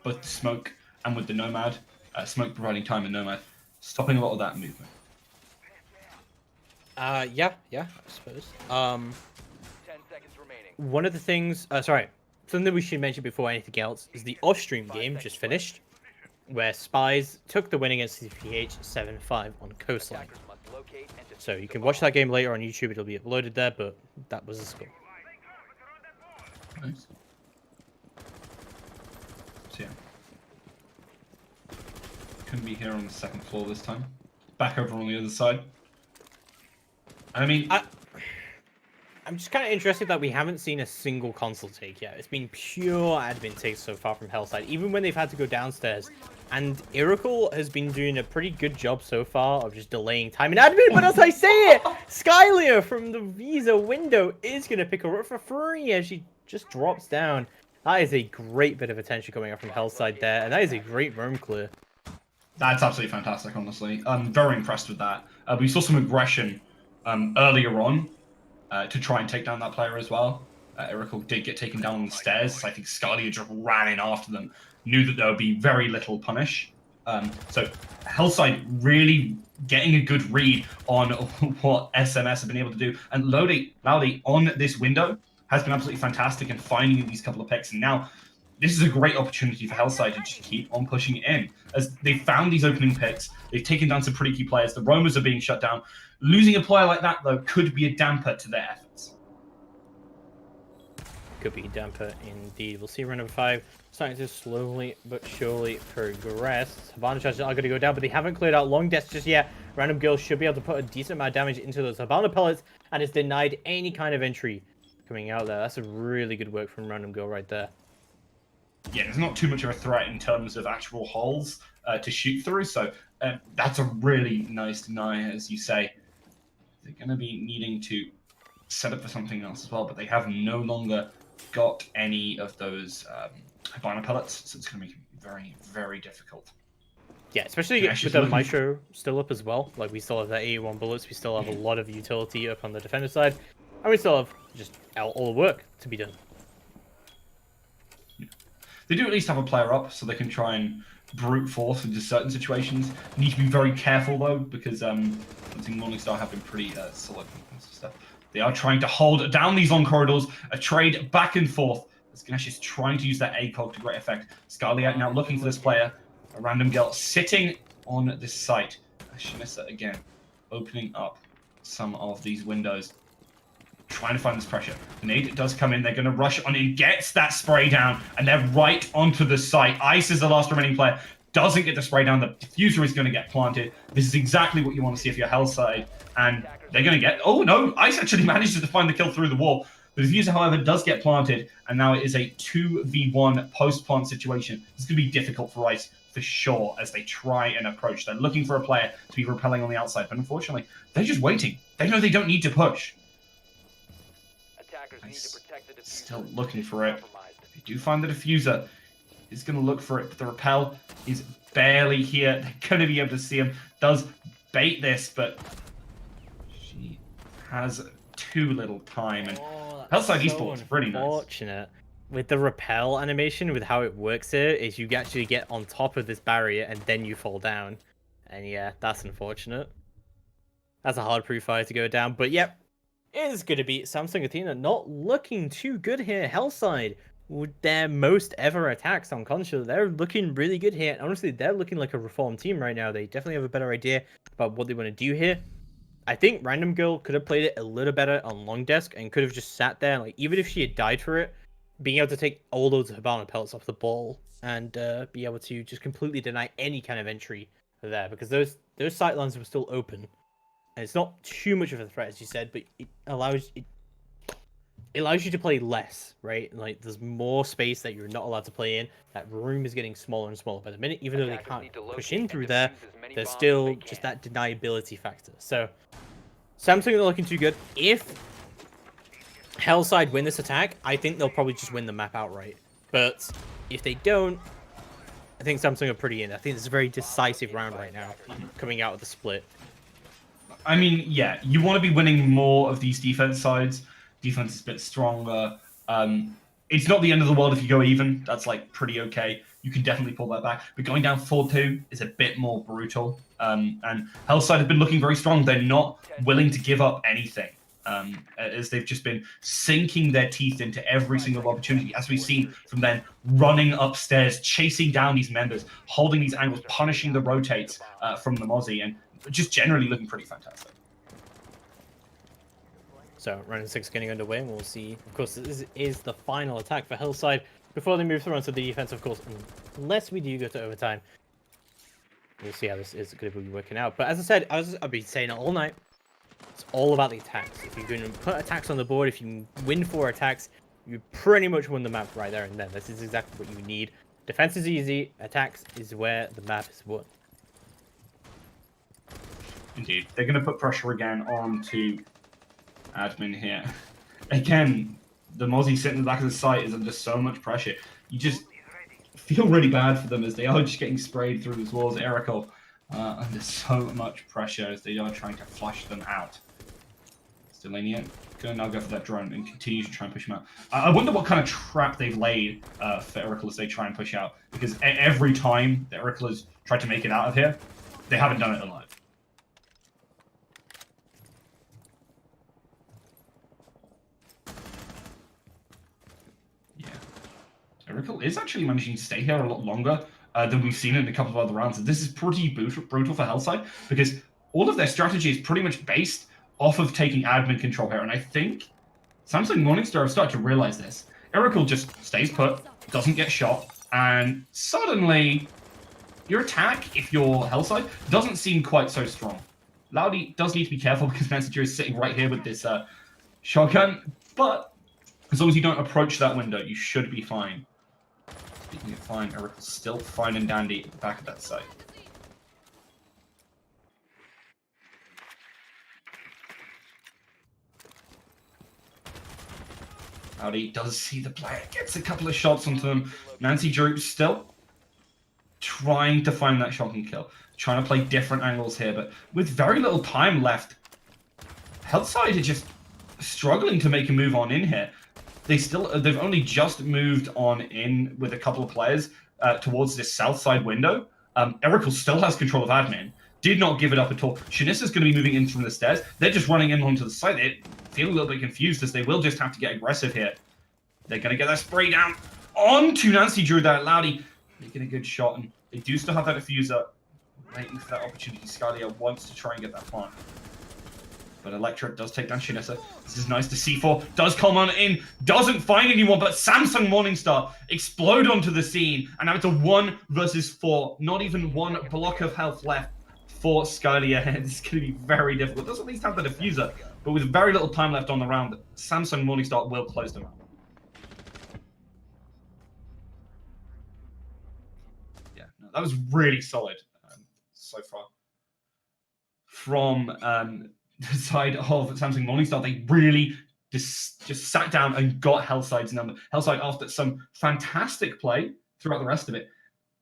Speaker 2: both the smoke and with the Nomad. Smoke providing time and Nomad, stopping a lot of that movement.
Speaker 3: Yeah, I suppose.
Speaker 4: 10 seconds remaining.
Speaker 3: One of the things, something that we should mention before anything else is the off-stream game just finished, where Spies took the win against CPH 7-5 on Coastline.
Speaker 4: Attackers must locate and
Speaker 3: So
Speaker 4: defuse
Speaker 3: you
Speaker 4: the
Speaker 3: can watch
Speaker 4: bomb.
Speaker 3: that game later on YouTube, it'll be uploaded there, but that was the score.
Speaker 2: Nice. So yeah. Couldn't be here on the second floor this time. Back over on the other side. I mean,
Speaker 3: I'm just kind of interested that we haven't seen a single console take yet. It's been pure admin takes so far from Hellside, even when they've had to go downstairs. And Iracle has been doing a pretty good job so far of just delaying time in admin, but as I say it, Skylia from the Visa window is going to pick her up for free as she just drops down. That is a great bit of attention coming up from Hellside there, and that is a great roam clear.
Speaker 2: that's absolutely fantastic, honestly. I'm very impressed with that. We saw some aggression earlier on to try and take down that player as well. Iracle did get taken down on the stairs. I think Scalia just ran in after them, knew that there would be very little punish. So Hellside really getting a good read on what SMS have been able to do. And Laude on this window has been absolutely fantastic in finding these couple of picks. And now this is a great opportunity for Hellside to just keep on pushing it in. As they found these opening picks, they've taken down some pretty key players. The Roamers are being shut down. Losing a player like that, though, could be a damper to their efforts.
Speaker 3: Could be a damper indeed. We'll see round number 5 starting to slowly but surely progress. Habana charges are going to go down, but they haven't cleared out long deaths just yet. Random Girl should be able to put a decent amount of damage into those Habana pellets, and it's denied any kind of entry coming out there. That's a really good work from Random Girl right there.
Speaker 2: Yeah, there's not too much of a threat in terms of actual holes to shoot through, so that's a really nice deny, as you say. They're going to be needing to set up for something else as well, but they have no longer got any of those Habana pellets, so it's going to make it very, very difficult.
Speaker 3: Yeah, especially with the Maestro still up as well. Like, we still have that 81 bullets, we still have a lot of utility up on the defender side, and we still have just all the work to be done.
Speaker 2: They do at least have a player up, so they can try and brute force into certain situations. Need to be very careful, though, because I think Morningstar have been pretty solid and stuff. They are trying to hold down these long corridors, a trade back and forth. As Ganesh is trying to use that ACOG to great effect. Scalia now looking for this player. A random girl sitting on this site. Shinessa again, opening up some of these windows. Trying to find this pressure. The nade does come in. They're going to rush on in. Gets that spray down. And they're right onto the site. Ice is the last remaining player. Doesn't get the spray down. The diffuser is going to get planted. This is exactly what you want to see if you're Hellside. And they're going to get... Oh, no. Ice actually manages to find the kill through the wall. The diffuser, however, does get planted. And now it is a 2v1 post-plant situation. This is going to be difficult for Ice for sure as they try and approach. They're looking for a player to be repelling on the outside. But unfortunately, they're just waiting. They know they don't need to push. Still looking for it. If you do find the diffuser, he's going to look for it, but the repel is barely here. They're going to be able to see him. Does bait this, but she has too little time. And
Speaker 3: Oh,
Speaker 2: Hellside
Speaker 3: that's so
Speaker 2: Esports, pretty nice.
Speaker 3: unfortunate. With the repel animation, with how it works here, is you actually get on top of this barrier and then you fall down. And yeah, that's unfortunate. That's a hard pre-fire to go down. But yep, it is going to be Samsung Athena not looking too good here. Hellside, with their most ever attacks on console, they're looking really good here. Honestly, they're looking like a reformed team right now. They definitely have a better idea about what they want to do here. I think Random Girl could have played it a little better on long desk and could have just sat there, like even if she had died for it, being able to take all those Hibana pellets off the ball and be able to just completely deny any kind of entry there, because those sightlines were still open, and it's not too much of a threat as you said, but it allows you to play less, right? Like there's more space that you're not allowed to play in. That room is getting smaller and smaller by the minute, even though they
Speaker 4: Attackers
Speaker 3: can't
Speaker 4: need to
Speaker 3: push
Speaker 4: locate
Speaker 3: in
Speaker 4: and
Speaker 3: through there.
Speaker 4: defuse as many
Speaker 3: There's
Speaker 4: bombs as
Speaker 3: still
Speaker 4: they
Speaker 3: just
Speaker 4: can.
Speaker 3: that deniability factor. So Samsung are looking too good. If Hellside win this attack, I think they'll probably just win the map outright. But if they don't, I think Samsung are pretty in. I think it's a very decisive round right now, coming out of the split.
Speaker 2: I mean, yeah, you want to be winning more of these defense sides. Defense is a bit stronger. It's not the end of the world if you go even. That's like pretty okay. You can definitely pull that back. But going down 4-2 is a bit more brutal. And Hellside have been looking very strong. They're not willing to give up anything. As they've just been sinking their teeth into every single opportunity, as we've seen from them running upstairs, chasing down these members, holding these angles, punishing the rotates from the Mozzie, and just generally looking pretty fantastic.
Speaker 3: So round 6 getting underway, and we'll see. Of course, this is the final attack for Hellside before they move through onto the defense, of course, unless we do go to overtime. We'll see how this is going to be working out. But as I said, I've been saying it all night. It's all about the attacks. If you can put attacks on the board, if you can win 4 attacks, you pretty much won the map right there and then. This is exactly what you need. Defense is easy. Attacks is where the map is won.
Speaker 2: Indeed. They're going to put pressure again onto admin here. Again, the Mozzie sitting in the back of the site is under so much pressure. You just feel really bad for them as they are just getting sprayed through these walls. Erical under so much pressure as they are trying to flush them out. Stelania going to now go for that drone and continue to try and push him out. I wonder what kind of trap they've laid for Erical as they try and push out, because every time that Erical has tried to make it out of here, they haven't done it alive. Erical is actually managing to stay here a lot longer than we've seen in a couple of other rounds. And this is pretty brutal for Hellside, because all of their strategy is pretty much based off of taking admin control here. And I think Samsung Morningstar have started to realize this. Erical just stays put, doesn't get shot, and suddenly your attack, if you're Hellside, doesn't seem quite so strong. Loudy does need to be careful because Messenger is sitting right here with this shotgun, but as long as you don't approach that window, you should be fine. Speaking of fine, Eric's still fine and dandy at the back of that site. Loudy does see the player, gets a couple of shots onto them. Nancy Drew still trying to find that shotgun kill, trying to play different angles here, but with very little time left, Hellside are just struggling to make a move on in here. They've only just moved on in with a couple of players towards this south side window. Erical still has control of admin. Did not give it up at all. Shanissa's going to be moving in from the stairs. They're just running in onto the site. They feel a little bit confused as they will just have to get aggressive here. They're going to get that spray down onto Nancy Drew there. Loudy making a good shot, and they do still have that diffuser waiting for that opportunity. Scalia wants to try and get that plant. But Electra does take down Shinessa. This is nice to see. C4 does come on in, doesn't find anyone, but Samsung Morningstar explode onto the scene, and now it's a 1 versus 4. Not even one block of health left for Scalia. This is going to be very difficult. Does at least have the diffuser, but with very little time left on the round, Samsung Morningstar will close them out. Yeah, no, that was really solid so far. From the side of Samsung Morningstar, they really just sat down and got Hellside's number. Hellside, after some fantastic play throughout the rest of it,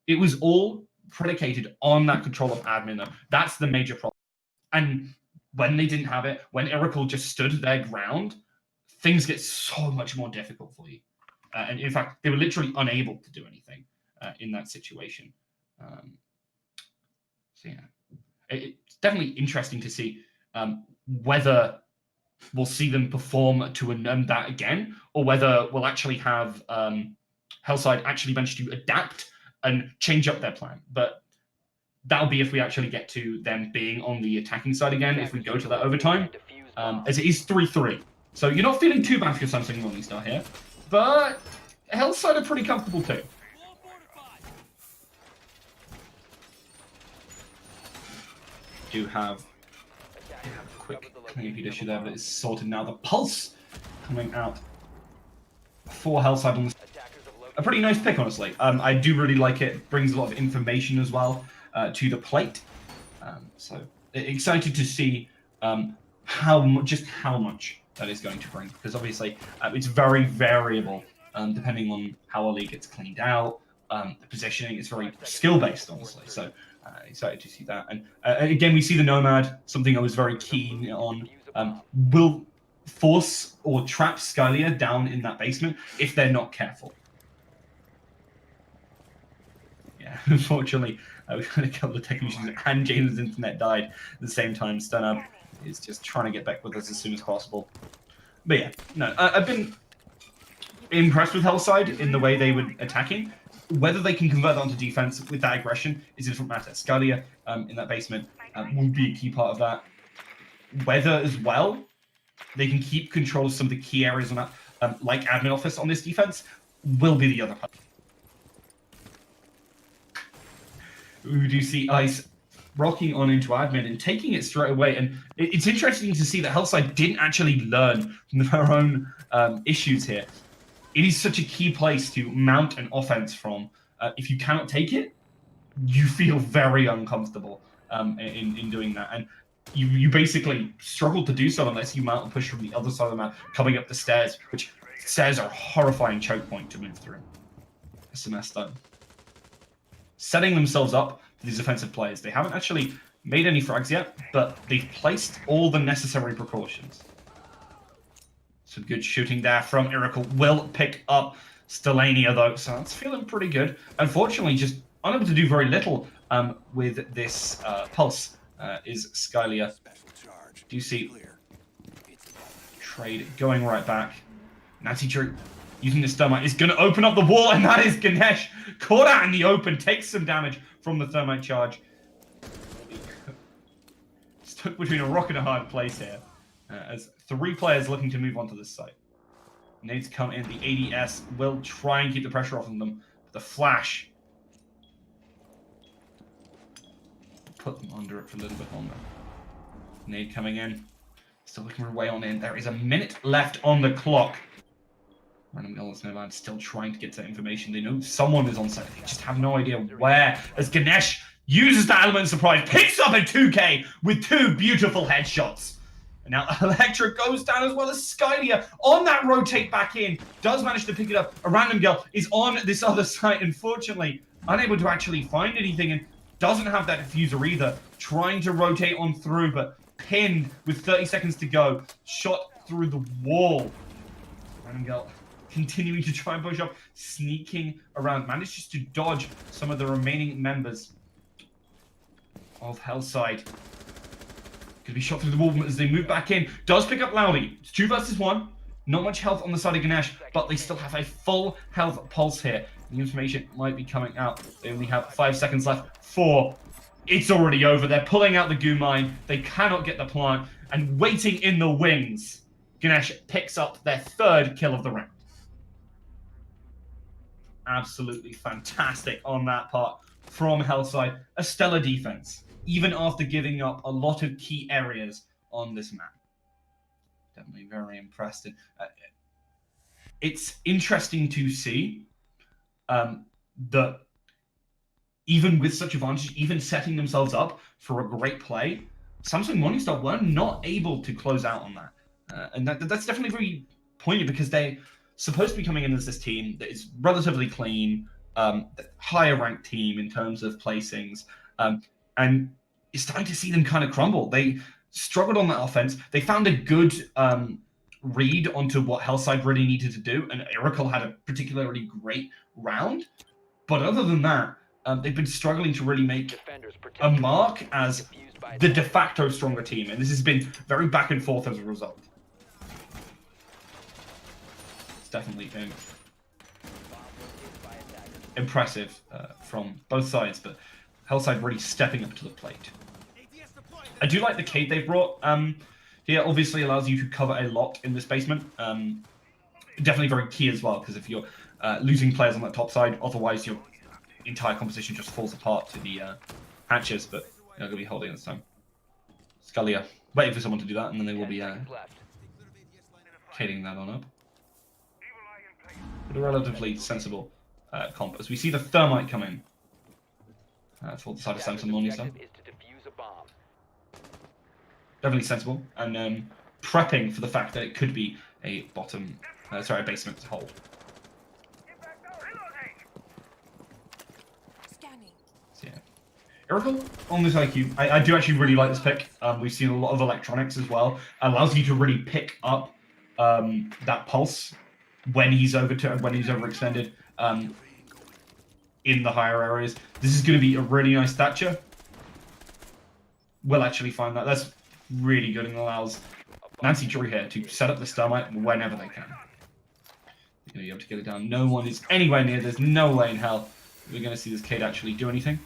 Speaker 2: it was all predicated on that control of admin, though. That's the major problem. And when they didn't have it, when Oracle just stood their ground, things get so much more difficult for you. And in fact, they were literally unable to do anything in that situation. So yeah, it's definitely interesting to see whether we'll see them perform to that again, or whether we'll actually have Hellside actually manage to adapt and change up their plan. But that'll be if we actually get to them being on the attacking side again, if we go to that overtime, as it is 3-3. So you're not feeling too bad for Samsung Morningstar here, but Hellside are pretty comfortable too. Do have a quick clean issue there, but it's sorted now. The pulse coming out for Hellside on a pretty nice pick, honestly. I do really like it. It brings a lot of information as well to the plate. So excited to see how much that is going to bring, because obviously it's very variable depending on how a league gets cleaned out. The positioning is very skill based, honestly. So excited to see that. And again, we see the Nomad, something I was very keen on, will force or trap Skylia down in that basement if they're not careful. Yeah, unfortunately, we've had a couple of technicians and James' internet died at the same time. Stunner is just trying to get back with us as soon as possible. But yeah, no, I've been impressed with Hellside in the way they were attacking. Whether they can convert that onto defense with that aggression is a different matter. Scalia in that basement will be a key part of that. Whether as well they can keep control of some of the key areas on that, like admin office on this defense, will be the other part. We do see Ice rocking on into admin and taking it straight away. And it's interesting to see that Hellside didn't actually learn from their own issues here. It is such a key place to mount an offense from. If you cannot take it, you feel very uncomfortable in doing that. And you basically struggle to do so unless you mount a push from the other side of the map, coming up the stairs, which stairs are a horrifying choke point to move through. SMS done. Setting themselves up for these offensive players. They haven't actually made any frags yet, but they've placed all the necessary precautions. Some good shooting there from Oracle. Will pick up Stelania though, so that's feeling pretty good. Unfortunately, just unable to do very little with this pulse is Skylia. Do you see trade going right back? Nancy Drew using this thermite is going to open up the wall, and that is Ganesh caught out in the open, takes some damage from the thermite charge. Stuck between a rock and a hard place here. As 3 players looking to move onto this site. Nades come in. The ADS will try and keep the pressure off of them. The flash put them under it for a little bit longer. Nade coming in. Still looking for a way on in. There is a minute left on the clock. Random Girl Snowland still trying to get to that information. They know someone is on site. They just have no idea where. As Ganesh uses that element of surprise, picks up a 2K with 2 beautiful headshots. And now Electra goes down as well as Skylia on that rotate back in. Does manage to pick it up. A random girl is on this other side, unfortunately, unable to actually find anything and doesn't have that diffuser either. Trying to rotate on through, but pinned with 30 seconds to go. Shot through the wall. Random girl continuing to try and push up, sneaking around. Manages to dodge some of the remaining members of Hellside. Going to be shot through the wall as they move back in. Does pick up Loudy. It's 2 versus 1. Not much health on the side of Ganesh, but they still have a full health pulse here. The information might be coming out. They only have 5 seconds left. 4. It's already over. They're pulling out the goo mine. They cannot get the plant. And waiting in the wings, Ganesh picks up their 3rd kill of the round. Absolutely fantastic on that part from Hellside. A stellar defense, even after giving up a lot of key areas on this map. Definitely very impressed. And, it's interesting to see that even with such advantage, even setting themselves up for a great play, Samsung Morningstar were not able to close out on that. And that's definitely very poignant, because they're supposed to be coming in as this team that is relatively clean, higher ranked team in terms of placings, and you're starting to see them kind of crumble. They struggled on that offense. They found a good read onto what Hellside really needed to do, and Oracle had a particularly great round. But other than that, they've been struggling to really make
Speaker 4: Defenders protect
Speaker 2: a mark as
Speaker 4: defused by
Speaker 2: the
Speaker 4: attackers.
Speaker 2: de facto stronger team, and this has been very back and forth as a result. It's definitely been
Speaker 4: Bomb located by attackers.
Speaker 2: impressive from both sides, but Hellside really stepping up to the plate. I do like the Cade they brought. Here obviously allows you to cover a lot in this basement. Definitely very key as well, because if you're losing players on that top side, otherwise your entire composition just falls apart to the hatches, but they're going to be holding this time. Scalia waiting for someone to do that, and then they will
Speaker 4: 10
Speaker 2: be
Speaker 4: seconds left.
Speaker 2: cading that on up. But a relatively sensible comp. As we see the Thermite come in for the side of
Speaker 4: Attacker's
Speaker 2: Samsung Morningstar.
Speaker 4: objective is to defuse a bomb.
Speaker 2: Definitely sensible, and prepping for the fact that it could be a a basement hold.
Speaker 5: Scanning.
Speaker 2: So, yeah. Oracle on this IQ, I do actually really like this pick. We've seen a lot of electronics as well. Allows you to really pick up that pulse when he's overextended in the higher areas. This is going to be a really nice Thatcher. We'll actually find that. That's really good and allows Nancy Joy here to set up the Thermite whenever they can. They're going to be able to get it down. No one is anywhere near. There's no way in hell we're going to see this Cade actually do anything.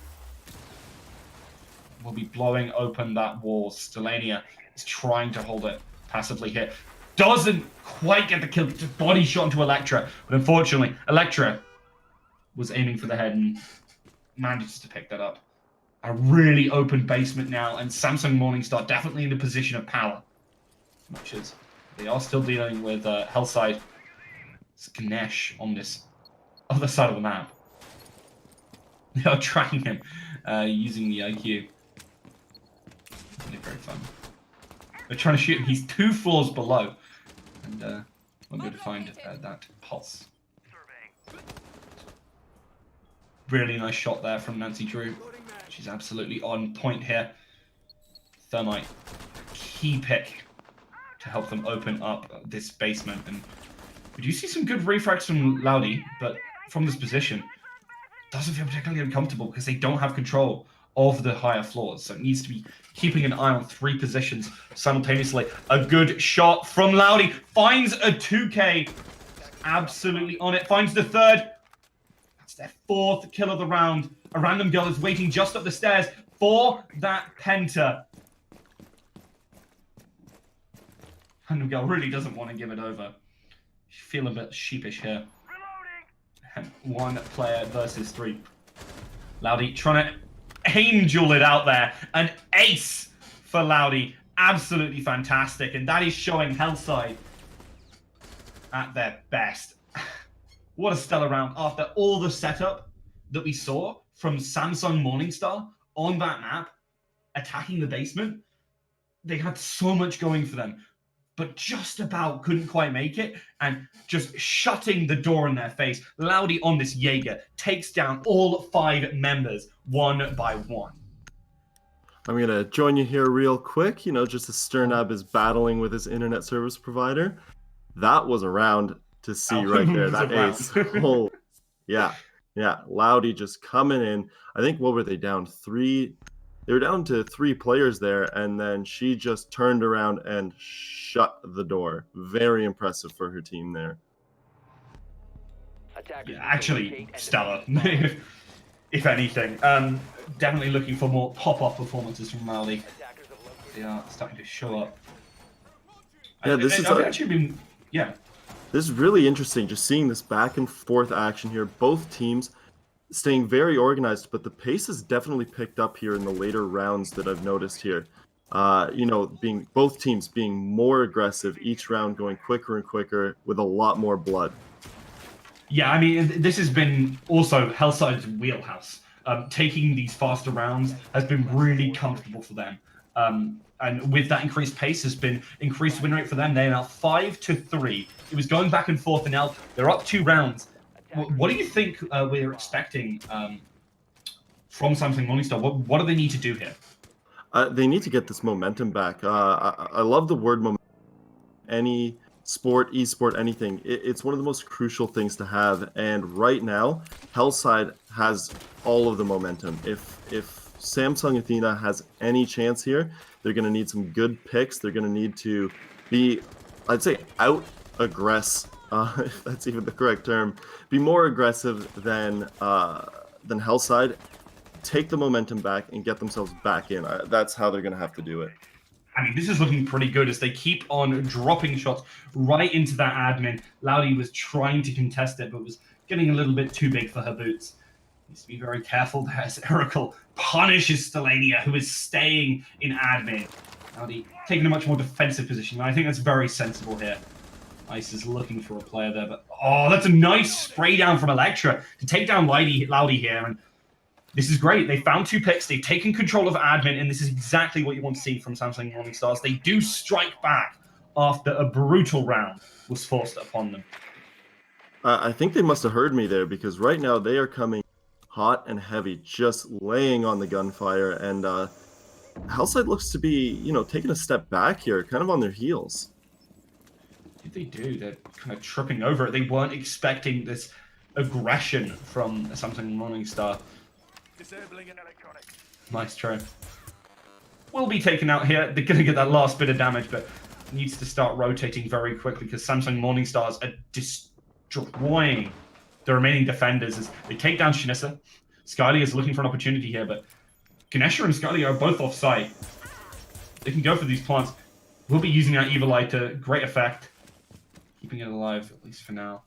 Speaker 2: We'll be blowing open that wall. Stelania is trying to hold it passively here. Doesn't quite get the kill. Just body shot into Electra. But unfortunately, Electra was aiming for the head and manages to pick that up. A really open basement now, and Samsung Morningstar definitely in a position of power. Much as they are still dealing with Hellside. It's Ganesh on this other side of the map. They are tracking him using the IQ. Really very fun. They're trying to shoot him. He's 2 floors below, and won't be able to find that pulse. Really nice shot there from Nancy Drew. She's absolutely on point here. Thermite, key pick to help them open up this basement. And we do see some good refracts from Loudy, but from this position, doesn't feel particularly uncomfortable because they don't have control of the higher floors. So it needs to be keeping an eye on 3 positions simultaneously. A good shot from Loudy. Finds a 2K. Absolutely on it. Finds the 3rd. That's their 4th kill of the round. A random girl is waiting just up the stairs for that penta. Random girl really doesn't want to give it over. Feel a bit sheepish here. And 1 player versus 3. Loudy trying to angel it out there. An ace for Loudy. Absolutely fantastic. And that is showing Hellside at their best. What a stellar round after all the setup that we saw from Samsung Morningstar on that map, attacking the basement. They had so much going for them, but just about couldn't quite make it, and just shutting the door in their face. Loudy on this Jaeger takes down all 5 members one by one.
Speaker 1: I'm going to join you here real quick. You know, just as Sternab is battling with his internet service provider. That was a round to see right there. That ace. Oh, yeah. Yeah. Loudy just coming in. I think, what were they down? 3? They were down to 3 players there, and then she just turned around and shut the door. Very impressive for her team there.
Speaker 4: Attackers
Speaker 2: Yeah, actually,
Speaker 4: locate and
Speaker 2: stellar,
Speaker 4: defuse bombs.
Speaker 2: if anything. Definitely looking for more pop-off performances from Loudy.
Speaker 4: Attackers have located
Speaker 2: They are starting to show up.
Speaker 1: Yeah, this is
Speaker 2: I've actually been, yeah.
Speaker 1: This is really interesting, just seeing this back and forth action here. Both teams staying very organized, but the pace has definitely picked up here in the later rounds that I've noticed here. You know, both teams being more aggressive, each round going quicker and quicker with a lot more blood.
Speaker 2: Yeah, I mean, this has been also Hellside's wheelhouse. Taking these faster rounds has been really comfortable for them. And with that increased pace has been increased win rate for them. They're now 5-3. It was going back and forth, and now they're up 2 rounds. What do you think we're expecting from Samsung Morningstar? What do they need to do here?
Speaker 1: They need to get this momentum back. I love the word momentum. Any sport, esport, anything. It's one of the most crucial things to have. And right now, Hellside has all of the momentum. If Samsung Athena has any chance here, they're going to need some good picks. They're going to need to be, I'd say, out aggress, if that's even the correct term. Be more aggressive than Hellside. Take the momentum back and get themselves back in. That's how they're going to have to do it.
Speaker 2: I mean, this is looking pretty good as they keep on dropping shots right into that admin. Loudy was trying to contest it, but was getting a little bit too big for her boots. Needs to be very careful there as Erical punishes Stelania, who is staying in admin. Loudy taking a much more defensive position, and I think that's very sensible here. Ice is looking for a player there, but oh, that's a nice spray down from Electra to take down Loudy here, and this is great. They found 2 picks. They've taken control of admin, and this is exactly what you want to see from Samsung Morning Stars. They do strike back after a brutal round was forced upon them.
Speaker 1: I think they must have heard me there, because right now they are coming hot and heavy, just laying on the gunfire, and Hellside looks to be, taking a step back here, kind of on their heels.
Speaker 2: What did they do? They're kind of tripping over it. They weren't expecting this aggression from Samsung Morning Star.
Speaker 6: Disabling an electronic.
Speaker 2: Nice try. Will be taken out here. They're going to get that last bit of damage, but needs to start rotating very quickly because Samsung Morning Stars are destroying the remaining defenders as they take down Shinissa. Skyly is looking for an opportunity here, but Ganesha and Skyly are both off-site. They can go for these plants. We'll be using our Evil Eye to great effect. Keeping it alive, at least for now.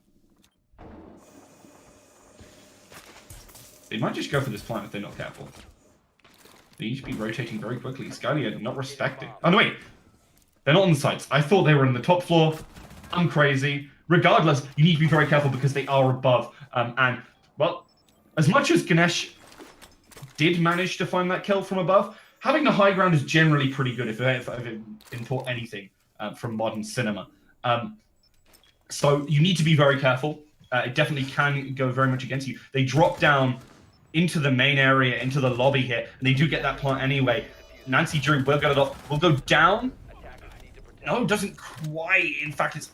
Speaker 2: They might just go for this plant if they're not careful. They need to be rotating very quickly. Skylia not respecting. Oh, no, wait. They're not on the sites. I thought they were on the top floor. I'm crazy. Regardless, you need to be very careful because they are above. And, well, as much as Ganesh did manage to find that kill from above, having the high ground is generally pretty good if I've been taught anything from modern cinema. So you need to be very careful. It definitely can go very much against you. They drop down into the main area, into the lobby here, and they do get that plant anyway. Nancy Drew will get it off. Will go down. No, doesn't quite. In fact, it's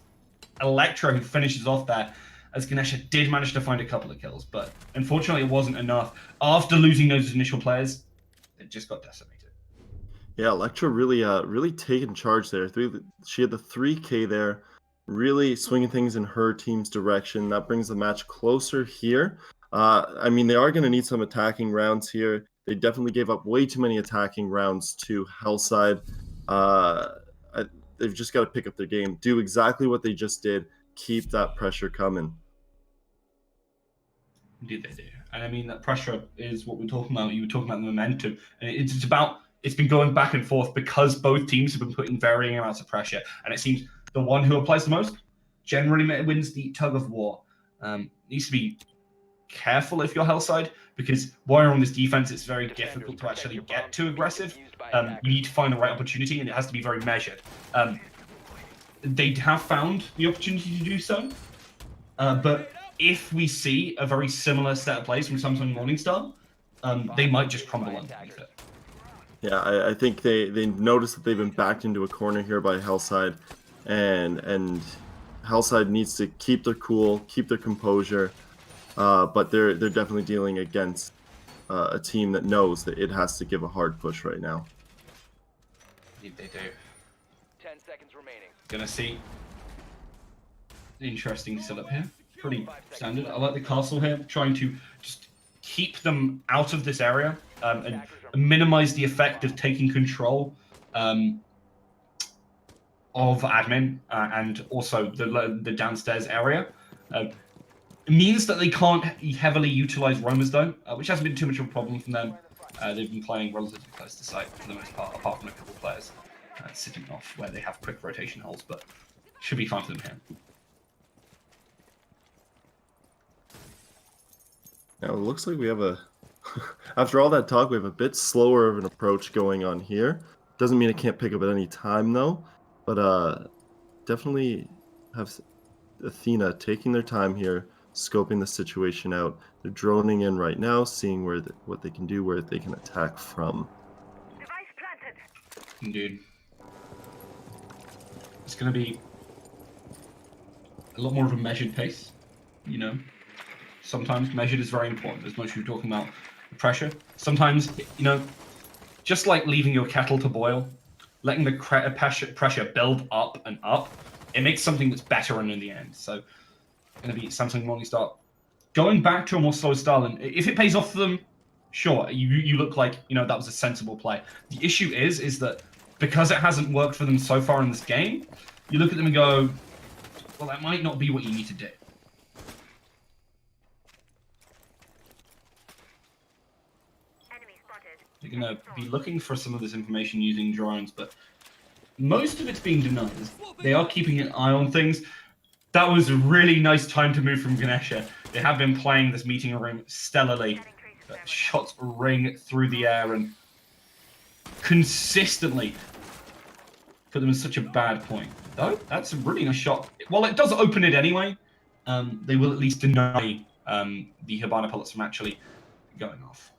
Speaker 2: Electra who finishes off there, as Ganesha did manage to find a couple of kills, but unfortunately it wasn't enough. After losing those initial players, it just got decimated.
Speaker 1: Yeah, Electra really taking charge there. She had the 3K there, really swinging things in her team's direction. That brings the match closer here. I mean, they are going to need some attacking rounds here. They definitely gave up way too many attacking rounds to Hellside. They've just got to pick up their game, do exactly what they just did, keep that pressure coming.
Speaker 2: Indeed they do. And I mean, that pressure is what we're talking about. You were talking about the momentum. And it's been going back and forth because both teams have been putting varying amounts of pressure. And it seems the one who applies the most generally wins the tug of war. Needs to be careful if you're Hellside, because while you're on this defense, it's very difficult to actually get too aggressive. You need to find the right opportunity, and it has to be very measured. They have found the opportunity to do so, but if we see a very similar set of plays from Samsung Morningstar, they might just crumble underneath it.
Speaker 1: Yeah, I think they noticed that they've been backed into a corner here by Hellside, and Hellside needs to keep their cool, keep their composure. But they're definitely dealing against a team that knows that it has to give a hard push right now.
Speaker 2: Indeed they do.
Speaker 4: 10 seconds remaining.
Speaker 2: Gonna see an interesting setup here. Pretty standard. I like the castle here, trying to just keep them out of this area and minimize the effect of taking control of admin and also the downstairs area. It means that they can't heavily utilize roamers, though, which hasn't been too much of a problem for them. They've been playing relatively close to site for the most part, apart from a couple of players sitting off where they have quick rotation holes, but should be fine for them here.
Speaker 1: Now, it looks like we have after all that talk, we have a bit slower of an approach going on here. Doesn't mean it can't pick up at any time, though, but definitely have Athena taking their time here, scoping the situation out. They're droning in right now, seeing what they can do, where they can attack from.
Speaker 6: Device planted.
Speaker 2: Indeed. It's going to be a lot more of a measured pace, you know. Sometimes measured is very important, as much as you're talking about pressure. Sometimes, you know, just like leaving your kettle to boil, letting the pressure build up and up, it makes something that's better in the end. So, going to be Samsung Morningstar going back to a more slow style, and if it pays off for them, sure, you look like, you know, that was a sensible play. The issue is that because it hasn't worked for them so far in this game, you look at them and go, well, that might not be what you need to do. They're going to be looking for some of this information using drones, but most of it's being denied. They are keeping an eye on things. That was a really nice time to move from Ganesha. They have been playing this meeting room stellarly. Shots ring through the air and consistently put them in such a bad point. Though, that's a really nice shot. Well, it does open it anyway. They will at least deny the Hibana pellets from actually going off.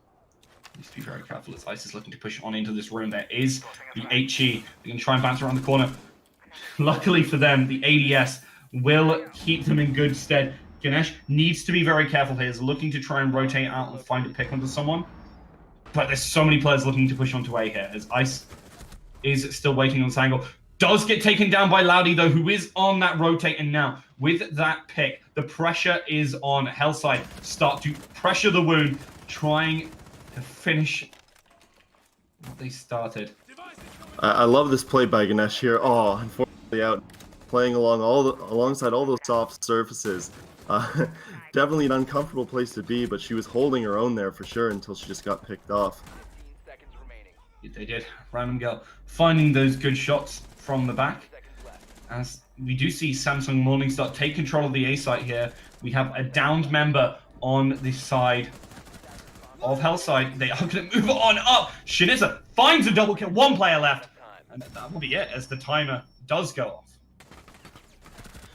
Speaker 2: Needs to be very careful as Ice is looking to push on into this room. There is the HE. They're going to try and bounce around the corner. Luckily for them, the ADS will keep them in good stead. Ganesh needs to be very careful here. He's looking to try and rotate out and find a pick onto someone. But there's so many players looking to push onto A here, as Ice is still waiting on this angle. Does get taken down by Loudy, though, who is on that rotate. And now, with that pick, the pressure is on. Hellside start to pressure the wound, trying to finish what they started.
Speaker 1: I love this play by Ganesh here. Oh, unfortunately out, playing alongside all those soft surfaces. Definitely an uncomfortable place to be, but she was holding her own there for sure until she just got picked off.
Speaker 4: 15 seconds remaining.
Speaker 2: They did. Random girl finding those good shots from the back.
Speaker 4: Seconds left.
Speaker 2: As we do see Samsung Morningstar take control of the A site here. We have a downed member on the side of Hellside. They are going to move on up. Shinisa finds a double kill. One player left. And that will be it as the timer does go off.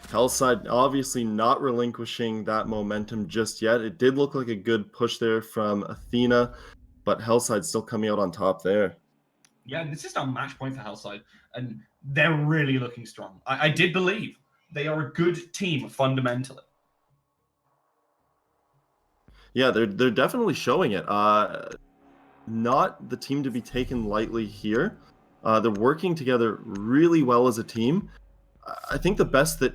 Speaker 1: Hellside obviously not relinquishing that momentum just yet. It did look like a good push there from Athena, but Hellside still coming out on top there.
Speaker 2: Yeah, this is a match point for Hellside, and they're really looking strong. I did believe they are a good team fundamentally.
Speaker 1: Yeah, they're definitely showing it. Not the team to be taken lightly here. They're working together really well as a team. I think the best that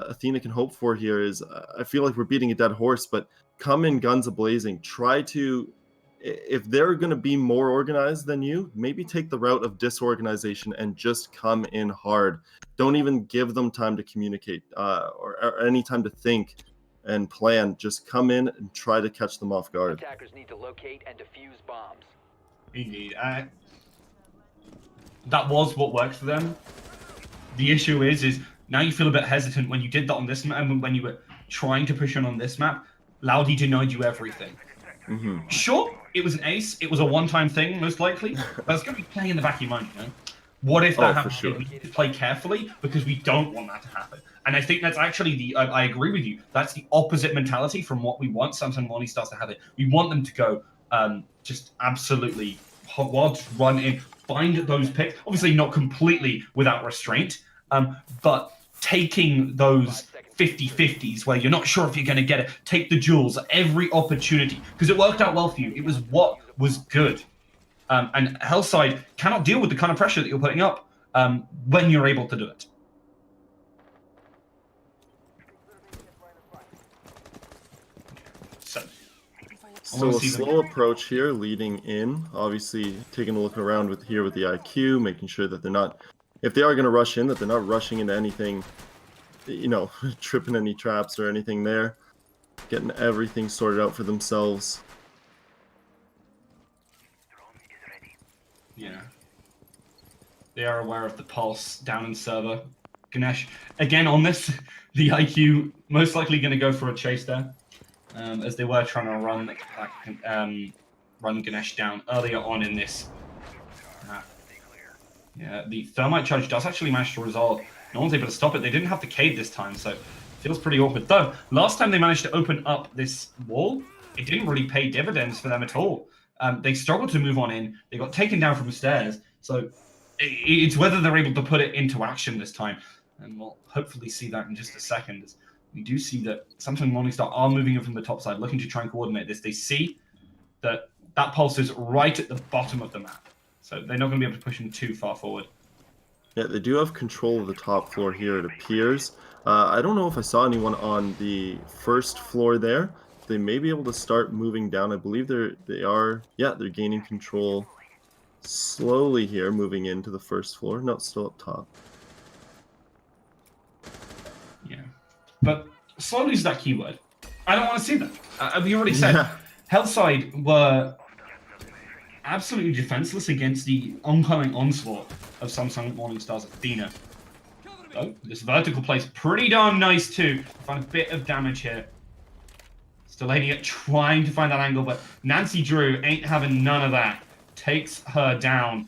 Speaker 1: Athena can hope for here is, I feel like we're beating a dead horse, but come in guns a-blazing. Try to, if they're going to be more organized than you, maybe take the route of disorganization and just come in hard. Don't even give them time to communicate or any time to think and plan. Just come in and try to catch them off guard.
Speaker 4: Attackers need to locate and defuse bombs.
Speaker 2: Indeed. That was what worked for them. The issue is now you feel a bit hesitant when you did that on this map, and when you were trying to push on this map, Loudy denied you everything.
Speaker 1: Mm-hmm.
Speaker 2: Sure, it was an ace. It was a one-time thing, most likely. But it's going to be playing in the back of your mind, you know? What if that happens?
Speaker 1: Sure.
Speaker 2: We need to play carefully because we don't want that to happen. And I think that's actually I agree with you. That's the opposite mentality from what we want Samsung Morningstar to have it. We want them to go just absolutely hot wads, run in, find those picks. Obviously not completely without restraint, but taking those 50-50s where you're not sure if you're going to get it, take the jewels at every opportunity, because it worked out well for you. It was what was good. And Hellside cannot deal with the kind of pressure that you're putting up when you're able to do it.
Speaker 1: So a slow approach here, leading in. Obviously, taking a look around with the IQ, making sure that they're not, if they are going to rush in, that they're not rushing into anything, you know, tripping any traps or anything there. Getting everything sorted out for themselves.
Speaker 2: Yeah. They are aware of the pulse down in server. Ganesh, again on this, the IQ most likely going to go for a chase there. As they were trying to run Ganesh down earlier on in this. Yeah, the thermite charge does actually manage to resolve. No one's able to stop it. They didn't have the cave this time, so it feels pretty awkward. Though, last time they managed to open up this wall, it didn't really pay dividends for them at all. They struggled to move on in. They got taken down from the stairs. So It's whether they're able to put it into action this time, and we'll hopefully see that in just a second. As we do see that Samsung Morningstar are moving in from the top side, looking to try and coordinate this. They see that pulse is right at the bottom of the map, so they're not going to be able to push him too far forward.
Speaker 1: Yeah, they do have control of the top floor here, it appears. I don't know if I saw anyone on the first floor there. They may be able to start moving down. I believe they are. Yeah, they're gaining control slowly here, moving into the first floor. No, still up top.
Speaker 2: Yeah, but slowly is that keyword. I don't want to see that. We already said
Speaker 1: Yeah.
Speaker 2: Hellside were absolutely defenseless against the oncoming onslaught of Samsung Morningstar's Athena. Oh, this vertical play's pretty darn nice too. Find a bit of damage here. Stelania trying to find that angle, but Nancy Drew ain't having none of that. Takes her down.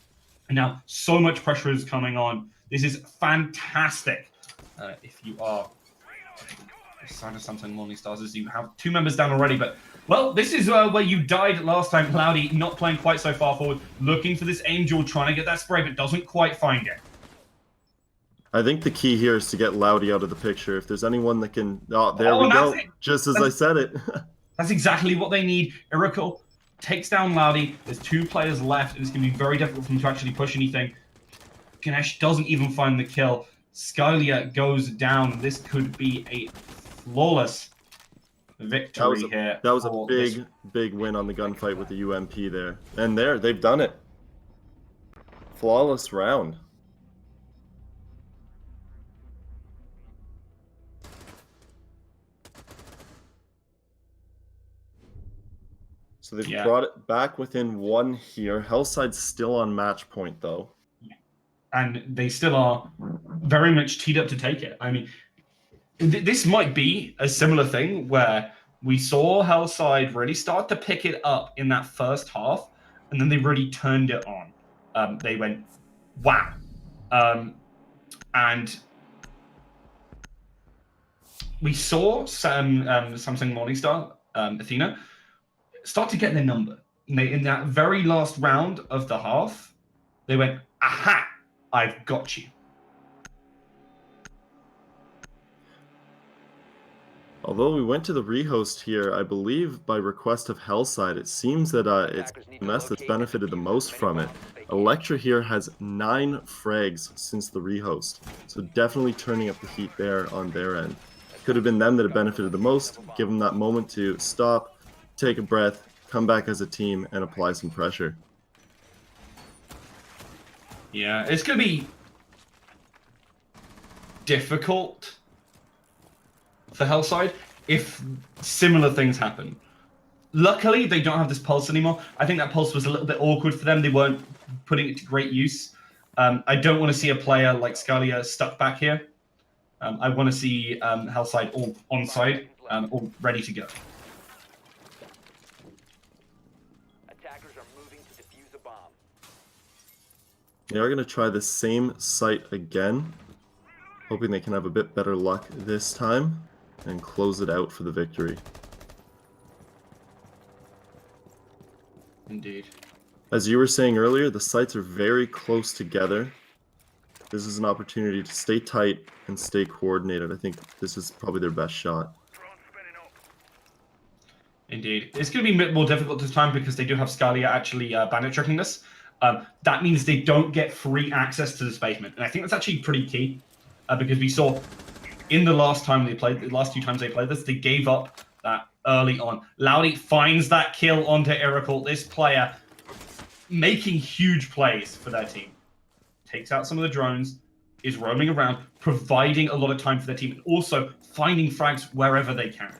Speaker 2: And now so much pressure is coming on. This is fantastic. If you are a side of Samsung Morningstars, as you have 2 members down already, but well, this is where you died last time. Cloudy not playing quite so far forward, looking for this Angel, trying to get that spray, but doesn't quite find it.
Speaker 1: I think the key here is to get Loudy out of the picture. If there's anyone that can... Oh, there
Speaker 2: Oh,
Speaker 1: we go.
Speaker 2: that's it.
Speaker 1: Just as I said it.
Speaker 2: That's exactly what they need. Iracle takes down Loudy. There's 2 players left, and it's going to be very difficult for them to actually push anything. Ganesh doesn't even find the kill. Skylia goes down. This could be a flawless victory here.
Speaker 1: That was a big win on the gunfight with the UMP there. And they've done it. Flawless round. So they've brought it back within 1 here. Hellside's still on match point, though.
Speaker 2: And they still are very much teed up to take it. I mean, this might be a similar thing where we saw Hellside really start to pick it up in that first half, and then they really turned it on. They went, wow. And we saw Samsung Morningstar, Athena, start to get their number. In that very last round of the half, they went, aha, I've got you.
Speaker 1: Although we went to the rehost here, I believe by request of Hellside, it seems that it's SMS that's benefited the most from it. Electra here has 9 frags since the rehost, so definitely turning up the heat there on their end. Could have been them that have benefited the most, give them that moment to stop, take a breath, come back as a team, and apply some pressure.
Speaker 2: Yeah, it's going to be difficult for Hellside if similar things happen. Luckily, they don't have this pulse anymore. I think that pulse was a little bit awkward for them. They weren't putting it to great use. I don't want to see a player like Scalia stuck back here. I want to see Hellside all onside, all ready to go.
Speaker 4: Attackers are moving to defuse a bomb.
Speaker 1: They are going to try the same site again, hoping they can have a bit better luck this time and close it out for the victory.
Speaker 2: Indeed.
Speaker 1: As you were saying earlier, the sites are very close together. This is an opportunity to stay tight and stay coordinated. I think this is probably their best shot.
Speaker 2: Indeed. It's going to be a bit more difficult this time because they do have Scalia actually bandit tricking this. That means they don't get free access to this basement. And I think that's actually pretty key because we saw in the last time they played, the last 2 times they played this, they gave up that early on. Loudy finds that kill onto Iracle. This player making huge plays for their team. Takes out some of the drones, is roaming around, providing a lot of time for their team, and also finding frags wherever they can.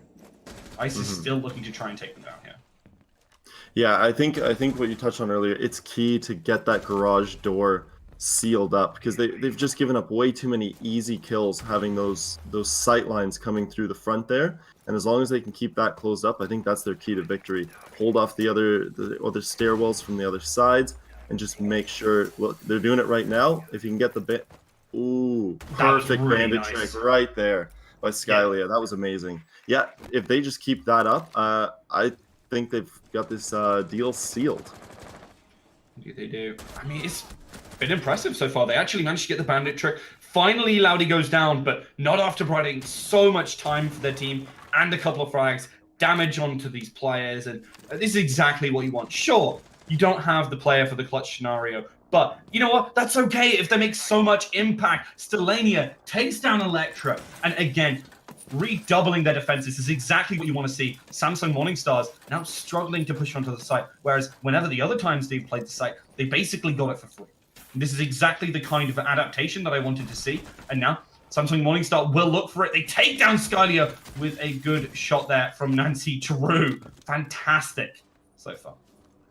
Speaker 2: ICE is still looking to try and take them down here.
Speaker 1: Yeah, I think what you touched on earlier, it's key to get that garage door sealed up because they've just given up way too many easy kills having those sight lines coming through the front there. And as long as they can keep that closed up, I think that's their key to victory. Hold off the other stairwells from the other sides and just make sure, look, they're doing it right now. If you can get the bit, ooh, perfect
Speaker 2: really
Speaker 1: bandit
Speaker 2: nice.
Speaker 1: trick right there by Skylia. Yeah. That was amazing. Yeah, if they just keep that up, I think they've got this deal sealed.
Speaker 2: They do. I mean, been impressive so far. They actually managed to get the bandit trick. Finally, Laudy goes down, but not after providing so much time for their team and a couple of frags. Damage onto these players, and this is exactly what you want. Sure, you don't have the player for the clutch scenario, but you know what? That's okay if they make so much impact. Stelania takes down Electra, and again, redoubling their defenses is exactly what you want to see. Samsung Morningstars now struggling to push onto the site, whereas whenever the other times they've played the site, they basically got it for free. And this is exactly the kind of adaptation that I wanted to see, and now Samsung Morningstar will look for it. They take down Skylia with a good shot there from Nancy Drew. Fantastic so far.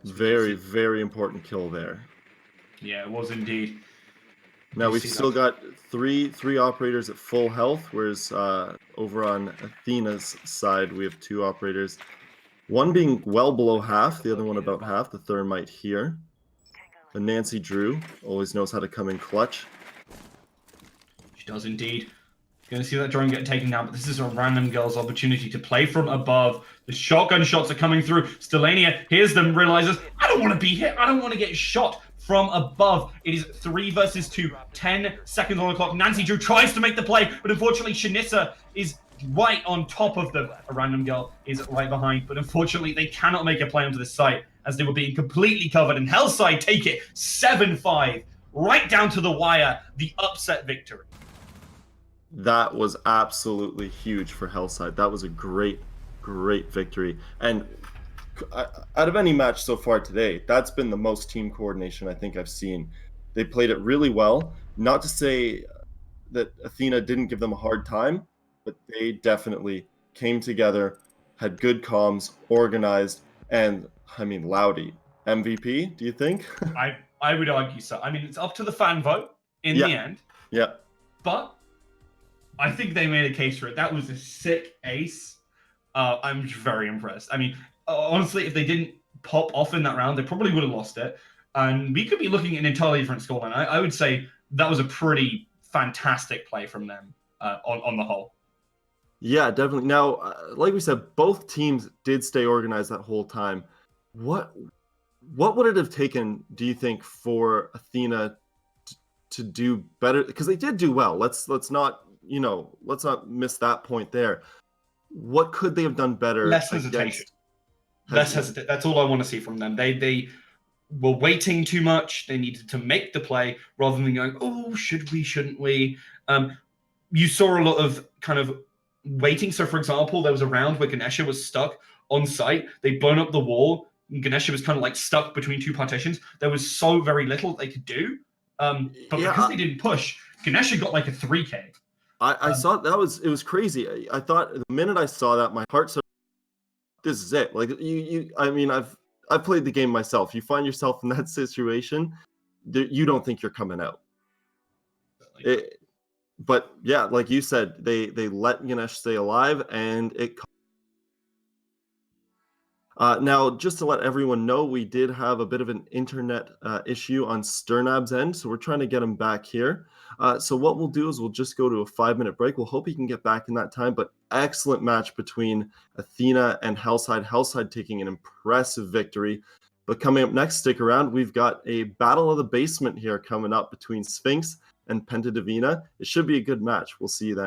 Speaker 1: Very, very important kill there.
Speaker 2: Yeah, it was indeed.
Speaker 1: Now
Speaker 2: You
Speaker 1: we've
Speaker 2: see
Speaker 1: still
Speaker 2: that?
Speaker 1: got three operators at full health, whereas over on Athena's side we have 2 operators. One being well below half, the other one about half, the thermite here. And Nancy Drew always knows how to come in clutch.
Speaker 2: She does indeed. Going to see that drone get taken down, but this is a random girl's opportunity to play from above. The shotgun shots are coming through. Stelania hears them, realizes, I don't want to be here. I don't want to get shot from above. It is 3 versus 2, 10 seconds on the clock. Nancy Drew tries to make the play, but unfortunately Shanissa is right on top of them. A random girl is right behind, but unfortunately they cannot make a play onto the site as they were being completely covered, and Hellside take it 7-5, right down to the wire, the upset victory.
Speaker 1: That was absolutely huge for Hellside. That was a great victory. And out of any match so far today, that's been the most team coordination I think I've seen. They played it really well. Not to say that Athena didn't give them a hard time, but they definitely came together, had good comms, organized, and I mean, Laudy, MVP, do you think?
Speaker 2: I would argue so. I mean, it's up to the fan vote in
Speaker 1: Yeah.
Speaker 2: the end,
Speaker 1: Yeah.
Speaker 2: but I think they made a case for it. That was a sick ace. I'm very impressed. I mean, honestly, if they didn't pop off in that round, they probably would have lost it. And we could be looking at an entirely different scoreline. I would say that was a pretty fantastic play from them on the whole.
Speaker 1: Yeah, definitely. Now, like we said, both teams did stay organized that whole time. What would it have taken, do you think, for Athena to do better? Because they did do well. Let's not miss that point there. What could they have done better?
Speaker 2: Less hesitation. Less hesitation. That's all I want to see from them. They were waiting too much. They needed to make the play rather than going, oh, should we, shouldn't we? You saw a lot of kind of waiting. So, for example, there was a round where Ganesha was stuck on site. They'd blown up the wall. And Ganesha was kind of like stuck between 2 partitions. There was so very little they could do. But because they didn't push, Ganesha got like a 3K.
Speaker 1: I saw it was crazy. I thought the minute I saw that, my heart started, this is it. Like I mean, I've played the game myself. You find yourself in that situation, you don't think you're coming out. But yeah, like you said, they let Ganesh stay alive, and it. Now, just to let everyone know, we did have a bit of an internet issue on Sternab's end, so we're trying to get him back here. So what we'll do is we'll just go to a 5-minute break. We'll hope he can get back in that time, but excellent match between Athena and Hellside. Hellside taking an impressive victory. But coming up next, stick around. We've got a battle of the basement here coming up between Sphinx and Pentadivina. It should be a good match. We'll see you then.